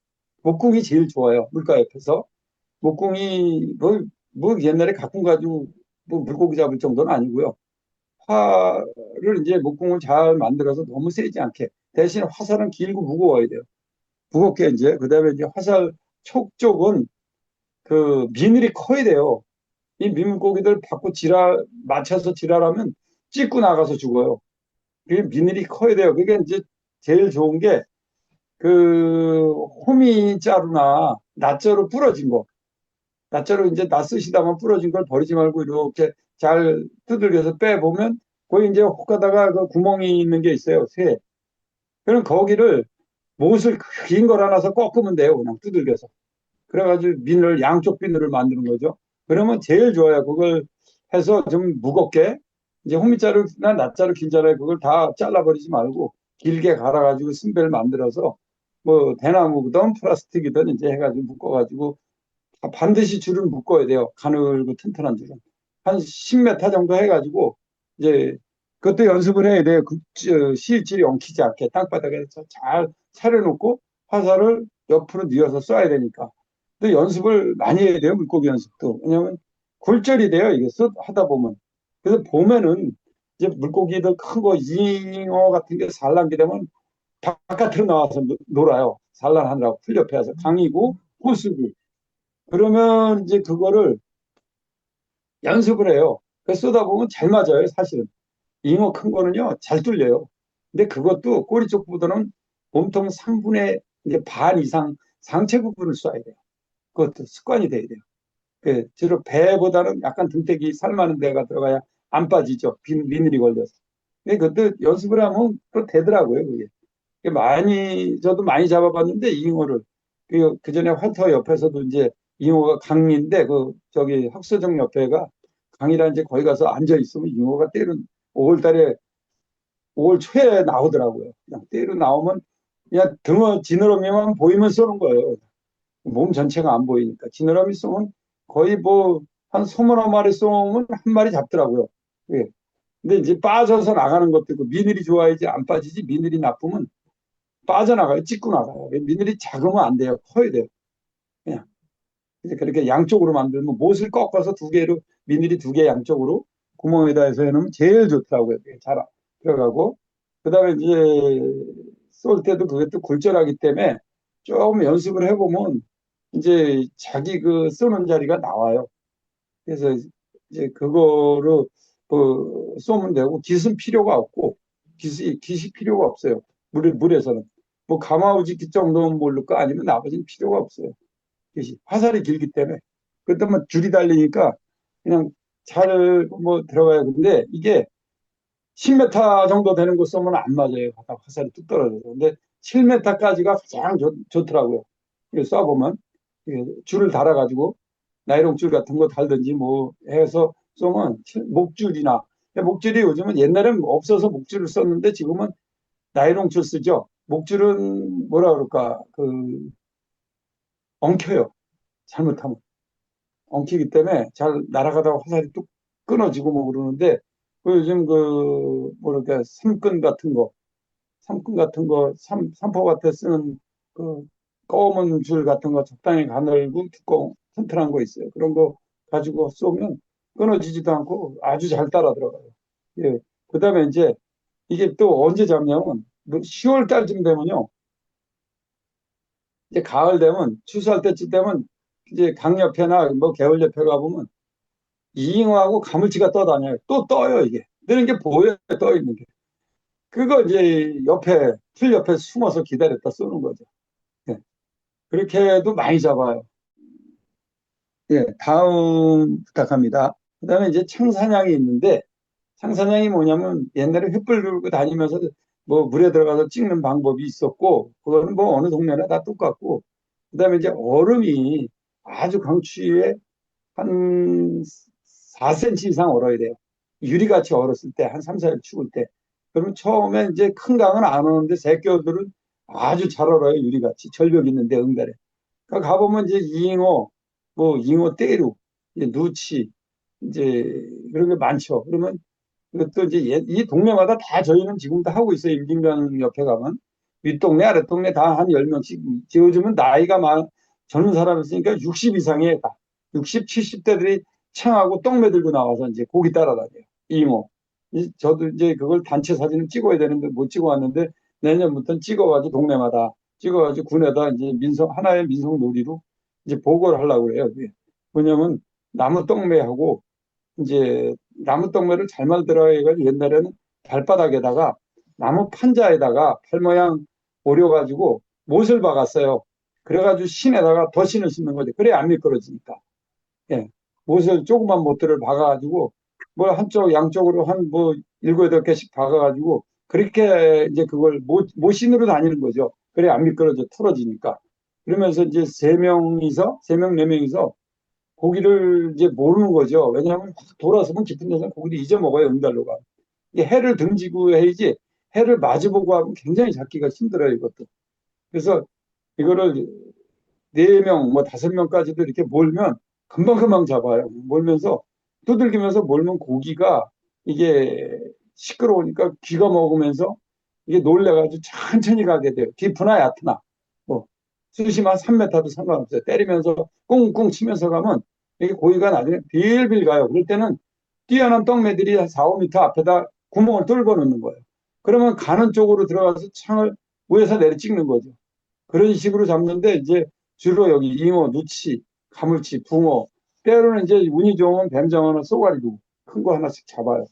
목궁이 제일 좋아요. 물가 옆에서. 목궁이 뭐 옛날에 가끔 가지고 뭐 물고기 잡을 정도는 아니고요. 화를 이제 목궁을 잘 만들어서 너무 세지 않게 대신 화살은 길고 무거워야 돼요. 무겁게 이제 그다음에 이제 화살 촉 쪽은 그 미늘이 커야 돼요. 이 민물고기들 받고 맞춰서 지랄하면 찢고 나가서 죽어요. 그게 미늘이 커야 돼요. 그게 이제 제일 좋은 게 그 호미자루나 낫자로 부러진 거. 낫자로 이제 낫쓰시다만 부러진 걸 버리지 말고 이렇게 잘 두들겨서 빼보면 거기 이제 혹하다가 그 구멍이 있는 게 있어요. 새. 그럼 거기를 못을 긴 걸 하나서 꺾으면 돼요. 그냥 두들겨서. 그래가지고 양쪽 비늘을 만드는 거죠. 그러면 제일 좋아요. 그걸 해서 좀 무겁게 이제 호미자루나 낫자루 긴자루에 그걸 다 잘라버리지 말고 길게 갈아가지고 순배를 만들어서 뭐 대나무든 플라스틱이든 이제 해가지고 묶어가지고 반드시 줄을 묶어야 돼요. 가늘고 튼튼한 줄은. 한 10m 정도 해가지고, 이제, 그것도 연습을 해야 돼요. 실질이 엉키지 않게 땅바닥에서 잘 차려놓고 화살을 옆으로 뉘어서 쏴야 되니까. 근데 연습을 많이 해야 돼요. 물고기 연습도. 왜냐면 골절이 돼요. 이게 하다 보면. 그래서 봄에는 이제 물고기들 큰 거, 잉어 같은 게 산란기 되면 바깥으로 나와서 놀아요. 산란하느라고 풀옆에 와서 강이고 호수고 그러면 이제 그거를 연습을 해요. 그래서 쏘다 보면 잘 맞아요, 사실은. 잉어 큰 거는요, 잘 뚫려요. 근데 그것도 꼬리 쪽보다는 몸통 3분의 이제 반 이상 상체 부분을 쏴야 돼요. 그것도 습관이 돼야 돼요. 주로 배보다는 약간 등대기 살 많은 데가 들어가야 안 빠지죠. 비늘이 걸려서. 근데 그것도 연습을 하면 또 되더라고요, 그게. 저도 많이 잡아봤는데, 잉어를. 그 전에 화터 옆에서도 이제 잉어가 강인데, 저기 학서정 옆에가 강이라 이제 거기 가서 앉아 있으면 잉어가 때론 5월 달에, 5월 초에 나오더라고요. 그냥 때로 나오면 그냥 지느러미만 보이면 쏘는 거예요. 몸 전체가 안 보이니까. 지느러미 쏘면 거의 뭐, 한 20마리 쏘면 한 마리 잡더라고요. 예. 근데 이제 빠져서 나가는 것도 있고, 미늘이 좋아야지 안 빠지지, 미늘이 나쁘면 빠져나가요. 찍고 나가요. 미늘이 작으면 안 돼요. 커야 돼요. 그냥. 그래서 그렇게 양쪽으로 만들면 못을 꺾어서 두 개로, 미늘이 두 개 양쪽으로 구멍에다 해서 해놓으면 제일 좋더라고요. 잘 들어가고. 그 다음에 이제 쏠 때도 그것도 굴절하기 때문에 조금 연습을 해보면 이제 자기 쏘는 자리가 나와요. 그래서 이제 그거로 쏘면 되고, 깃은 필요가 없고, 깃이 필요가 없어요. 물에서는. 뭐 가마우지 깃 정도는 모를까 아니면 나머지는 필요가 없어요. 깃이. 화살이 길기 때문에. 그렇다면 줄이 달리니까 그냥 잘 뭐 들어가요. 근데 이게 10m 정도 되는 곳 쏘면 안 맞아요. 화살이 뚝 떨어져서. 근데 7m까지가 가장 좋더라고요. 이거 쏴보면. 줄을 달아가지고 나이롱줄 같은 거 달든지 뭐 해서 쏘면 목줄이나 목줄이 요즘은 옛날에는 없어서 목줄을 썼는데 지금은 나이롱줄 쓰죠. 목줄은 뭐라 그럴까 엉켜요. 잘못하면 엉키기 때문에 잘 날아가다가 화살이 뚝 끊어지고 뭐 그러는데 요즘 뭐랄까 삼끈 같은 거 삼포 같아 쓰는 그 검은 줄 같은 거 적당히 가늘고 두꺼운 튼튼한 거 있어요. 그런 거 가지고 쏘면 끊어지지도 않고 아주 잘 따라 들어가요. 예. 그다음에 이제 이게 또 언제 잡냐면 10월 달쯤 되면요. 이제 가을 되면 추수할 때쯤 되면 이제 강 옆에나 뭐 개울 옆에 가보면 이잉어하고 가물치가 떠다녀요. 또 떠요 이게. 뜨는 게 보여요. 떠 있는 게. 그거 이제 풀 옆에 숨어서 기다렸다 쏘는 거죠. 예. 그렇게 해도 많이 잡아요. 예, 다음 부탁합니다. 그다음에 이제 창사냥이 있는데 창사냥이 뭐냐면 옛날에 횃불 들고 다니면서 뭐 물에 들어가서 찍는 방법이 있었고 그거는 뭐 어느 동네나 다 똑같고 그다음에 이제 얼음이 아주 강추위에 한 4cm 이상 얼어야 돼요. 유리같이 얼었을 때 한 3, 4일 추울 때 그러면 처음에 이제 큰 강은 안 오는데 새겨들은 아주 잘 얼어요. 유리같이 절벽 있는데 응달에 그러니까 가보면 이제 잉어 떼루, 이제 누치, 이제 그런 게 많죠. 그러면 이것도 이제 이 동네마다 다 저희는 지금도 하고 있어요. 임진강 옆에 가면. 윗동네, 아랫동네 다 한 10명씩 지어주면 젊은 사람 있으니까 60 이상의 다. 60, 70대들이 창하고 똥매 들고 나와서 이제 고기 따라다녀요. 잉어. 저도 이제 그걸 단체 사진을 찍어야 되는데 못 찍어 왔는데 내년부터는 찍어가지고 동네마다 찍어가지고 군에다 이제 하나의 민속 놀이로 이제 보고를 하려고 그래요. 뭐냐면 나무 떡매하고 이제 나무 떡매를 잘 만들어 해가지고 옛날에는 발바닥에다가 나무 판자에다가 팔 모양 오려가지고 못을 박았어요. 그래가지고 신에다가 덧신을 싣는 거죠. 그래 안 미끄러지니까. 예. 못을 조그만 못들을 박아가지고 뭐 한쪽 양쪽으로 한 뭐 일곱 여덟 개씩 박아가지고 그렇게 이제 그걸 못신으로 다니는 거죠. 그래 안 미끄러져 틀어지니까. 그러면서 이제 세 명, 네 명이서 고기를 이제 모르는 거죠. 왜냐하면 확 돌아서면 깊은 데서 고기를 잊어먹어요. 응달로가. 이게 해를 등지고 해야지 해를 마주보고 하면 굉장히 잡기가 힘들어요. 이것도. 그래서 이거를 네 명, 뭐 다섯 명까지도 이렇게 몰면 금방금방 잡아요. 몰면서 두들기면서 몰면 고기가 이게 시끄러우니까 귀가 먹으면서 이게 놀래가지고 천천히 가게 돼요. 깊으나 얕으나. 뭐 수심 한 3m도 상관없어요. 때리면서 꿍꿍 치면서 가면 이게 고기가 나중에 빌빌 가요. 그럴 때는 뛰어난 떡매들이 한 4, 5m 앞에다 구멍을 뚫어 놓는 거예요. 그러면 가는 쪽으로 들어가서 창을 위에서 내려 찍는 거죠. 그런 식으로 잡는데 이제 주로 여기 잉어, 누치 가물치, 붕어, 때로는 이제 운이 좋으면 뱀장어나 쏘가리도 큰 거 하나씩 잡아요.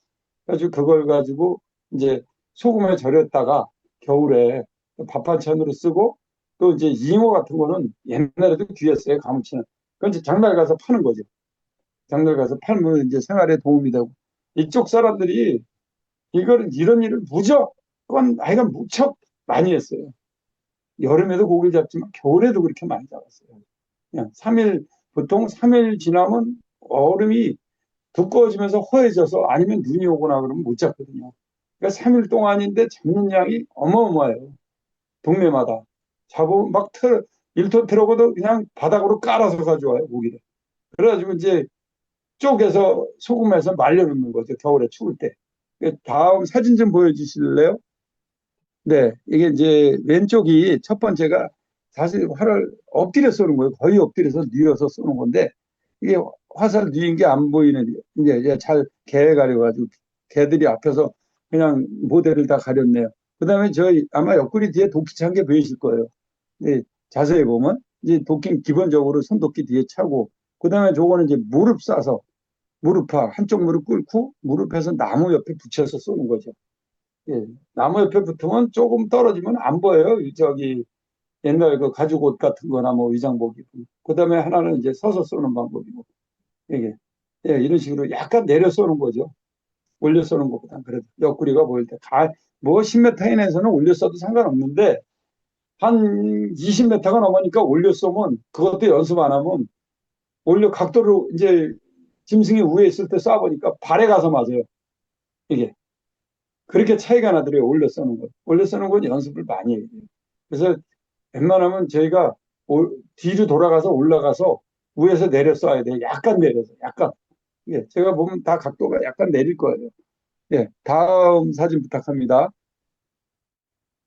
그래가지고 그걸 가지고 이제 소금에 절였다가 겨울에 밥 반찬으로 쓰고 또 이제 잉어 같은 거는 옛날에도 귀했어요, 가물치는. 그건 이제 장날 가서 파는 거죠. 장날 가서 팔면 이제 생활에 도움이 되고. 이쪽 사람들이 이런 일을 무조건, 하여간 무척 많이 했어요. 여름에도 고기 잡지만 겨울에도 그렇게 많이 잡았어요. 그냥 3일, 보통 3일 지나면 얼음이 두꺼워지면서 허해져서 아니면 눈이 오거나 그러면 못 잡거든요. 그러니까 3일 동안인데 잡는 양이 어마어마해요. 동네마다. 잡으면 막 1톤 트럭어도 그냥 바닥으로 깔아서 가져와요, 고기를. 그래가지고 이제 쪼개서 소금에서 말려놓는 거죠, 겨울에 추울 때. 다음 사진 좀 보여주실래요? 네, 이게 이제 왼쪽이 첫 번째가 사실 활을 엎드려 쏘는 거예요. 거의 엎드려서 뉘어서 쏘는 건데 이게 화살 뉘인 게 안 보이는 이제 잘 개에 가려가지고 개들이 앞에서 그냥 모델을 다 가렸네요. 그다음에 저희 아마 옆구리 뒤에 도끼 찬 게 보이실 거예요. 네, 자세히 보면 이제 도끼 기본적으로 손도끼 뒤에 차고 그다음에 저거는 이제 무릎 쏴서 무릎파 한쪽 무릎 꿇고 무릎에서 나무 옆에 붙여서 쏘는 거죠. 예, 나무 옆에 붙으면 조금 떨어지면 안 보여요. 저기 옛날 그 가죽 옷 같은 거나 뭐 위장복 입고. 그다음에 하나는 이제 서서 쏘는 방법이고. 이게 예, 이런 식으로 약간 내려 쏘는 거죠. 올려 쏘는 것보다 그래도 옆구리가 보일 때. 뭐 10m 이내에서는 올려 쏘도 상관없는데 한 20m가 넘으니까 올려 쏘면 그것도 연습 안 하면 올려 각도로 이제 짐승이 위에 있을 때 쏴보니까 발에 가서 맞아요. 이게. 그렇게 차이가 나더라고요. 올려 써는 건. 올려 써는 건 연습을 많이 해요. 그래서 웬만하면 저희가 뒤로 돌아가서 올라가서 위에서 내려 쏴야 돼요. 약간 내려서, 약간. 예, 제가 보면 다 각도가 약간 내릴 거예요. 예, 다음 사진 부탁합니다.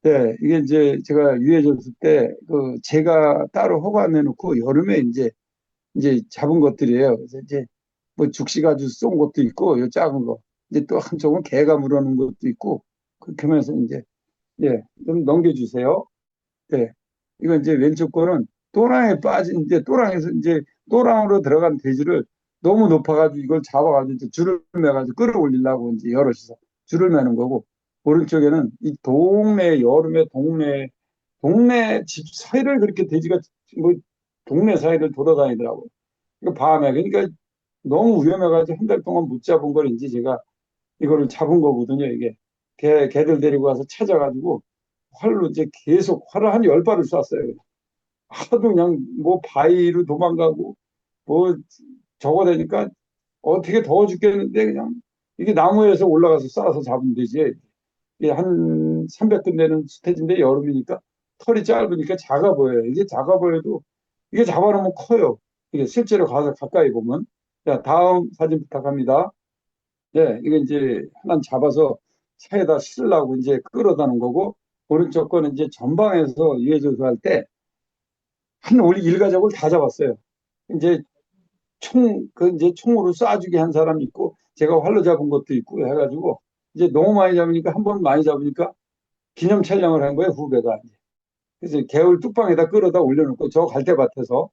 네, 이게 이제 제가 유해졌을 때, 제가 따로 허가 내놓고 여름에 이제 잡은 것들이에요. 그래서 이제 뭐 죽시 가지고 쏜 것도 있고, 요 작은 거. 이제 또 한쪽은 개가 물어놓은 것도 있고, 그렇게 하면서 이제 예, 좀 넘겨주세요. 네. 이거 이제 왼쪽 거는 또랑에 빠진, 이제 또랑에서 이제 또랑으로 들어간 돼지를 너무 높아가지고 이걸 잡아가지고 이제 줄을 매가지고 끌어올리려고 이제 여럿이서 줄을 매는 거고, 오른쪽에는 이 동네, 여름에 동네 집 사이를 그렇게 돼지가 뭐 동네 사이를 돌아다니더라고요. 이거 밤에. 그러니까 너무 위험해가지고 한 달 동안 못 잡은 걸 이제 제가 이거를 잡은 거거든요, 이게. 개들 데리고 가서 찾아가지고 활로 이제 계속 활을 한 10발을 쐈어요. 하도 그냥 뭐 바위로 도망가고 뭐 저거 되니까 어떻게 더워 죽겠는데 그냥 이게 나무에서 올라가서 쏴서 잡으면 되지. 이게 한 300근 되는 스테이지인데 여름이니까 털이 짧으니까 작아 보여요. 이게 작아 보여도 이게 잡아놓으면 커요. 이게 실제로 가서 가까이 보면. 자, 다음 사진 부탁합니다. 네, 이거 이제 하나 잡아서 차에다 실으려고 이제 끌어다는 거고, 오른쪽 거는 이제 전방에서 유해조수할 때, 우리 일가족을 다 잡았어요. 이제 이제 총으로 쏴주게 한 사람이 있고, 제가 활로 잡은 것도 있고 해가지고, 이제 너무 많이 잡으니까, 한 번 많이 잡으니까 기념 촬영을 한 거예요, 후배가. 그래서 개울 뚝방에다 끌어다 올려놓고, 저 갈대밭에서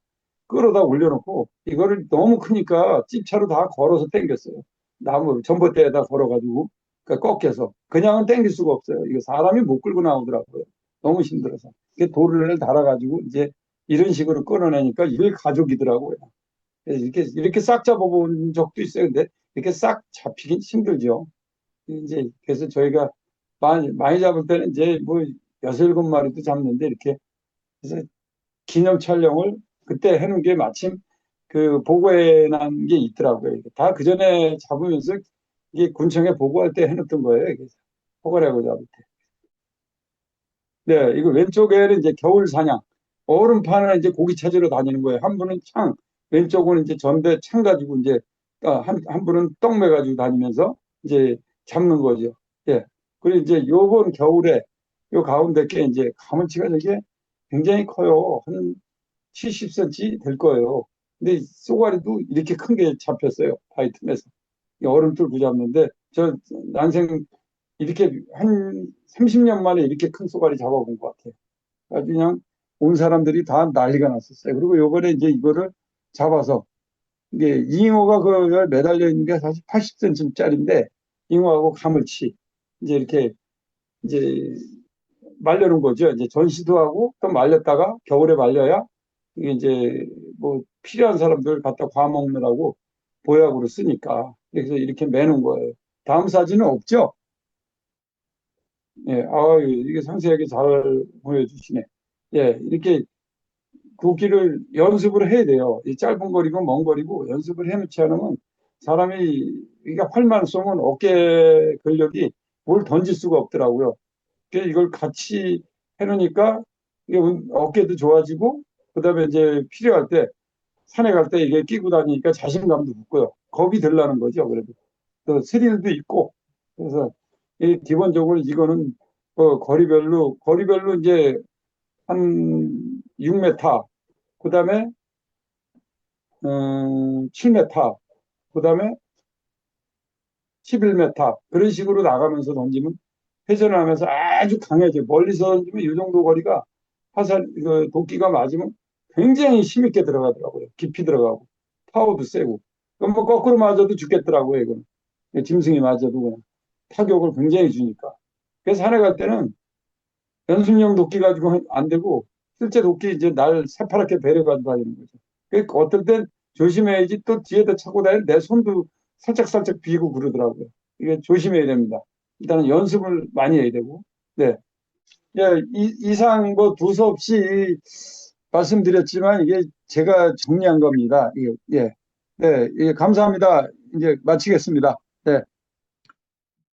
끌어다 올려놓고, 이거를 너무 크니까 집차로 다 걸어서 당겼어요. 나무 전봇대에다 걸어가지고 그러니까 꺾여서 그냥은 당길 수가 없어요. 이거 사람이 못 끌고 나오더라고요. 너무 힘들어서 이게 돌을 달아가지고 이제 이런 식으로 끌어내니까 이게 가족이더라고요. 그래서 이렇게 싹 잡아본 적도 있어요. 근데 이렇게 싹 잡히긴 힘들죠. 이제 그래서 저희가 많이 잡을 때는 이제 뭐 여섯 일곱 마리도 잡는데 이렇게 그래서 기념 촬영을 그때 해놓은 게 마침 그 보고해 난 게 있더라고요. 다 그 전에 잡으면서 이게 군청에 보고할 때 해놓던 거예요. 그래서 포괄하고 잡을 때. 네, 이거 왼쪽에는 이제 겨울 사냥. 얼음판을 이제 고기 찾으러 다니는 거예요. 한 분은 창, 왼쪽은 이제 전대 창 가지고 이제 한 분은 떡 매가지고 다니면서 이제 잡는 거죠. 예. 그리고 이제 요번 겨울에 요 가운데 게 이제 가물치가 저게 굉장히 커요. 한 70cm 될 거예요. 근데 쏘가리도 이렇게 큰 게 잡혔어요. 바위 틈에서. 얼음 뚫고 잡는데 저 난생 이렇게 한 30년 만에 이렇게 큰 쏘가리 잡아본 것 같아요. 아주 그냥 온 사람들이 다 난리가 났었어요. 그리고 요번에 이제 이거를 잡아서 이게 잉어가 그 매달려 있는 게 사실 80cm짜리인데 잉어하고 가물치 이제 이렇게 이제 말려놓은 거죠. 이제 전시도 하고 또 말렸다가 겨울에 말려야 이게 이제 뭐 필요한 사람들 갖다 구워먹느라고 보약으로 쓰니까 그래서 이렇게 매는 거예요. 다음 사진은 없죠? 예, 아, 이게 상세하게 잘 보여주시네. 예, 이렇게 걷기를 연습을 해야 돼요. 이 짧은 거리고 먼 거리고 연습을 해놓지 않으면 사람이 이게 활만 쏘면 어깨 근력이 뭘 던질 수가 없더라고요. 그래서 이걸 같이 해놓으니까 이게 어깨도 좋아지고 그다음에 이제 필요할 때 산에 갈 때 이게 끼고 다니니까 자신감도 붙고요. 겁이 덜 나는 거죠. 그래도 또 스릴도 있고 그래서 이 기본적으로 이거는 거리별로 이제 한 6m 그다음에 7m 그다음에 11m 그런 식으로 나가면서 던지면 회전을 하면서 아주 강해져. 멀리서 던지면 이 정도 거리가 화살 그 도끼가 맞으면 굉장히 힘있게 들어가더라고요. 깊이 들어가고 파워도 세고. 그럼 뭐 거꾸로 맞아도 죽겠더라고요. 이거는 짐승이 맞아도 그냥 타격을 굉장히 주니까. 그래서 산에 갈 때는 연습용 도끼 가지고 안 되고 실제 도끼 이제 날 새파랗게 배려 가지고 다니는 거죠. 그러니까 어떨 땐 조심해야지 또 뒤에다 차고 다니는 내 손도 살짝살짝 비고 그러더라고요. 이게 조심해야 됩니다. 일단은 연습을 많이 해야 되고. 네. 예, 이상 뭐 두서없이 말씀드렸지만 이게 제가 정리한 겁니다. 예. 네, 예, 감사합니다. 이제 마치겠습니다. 네.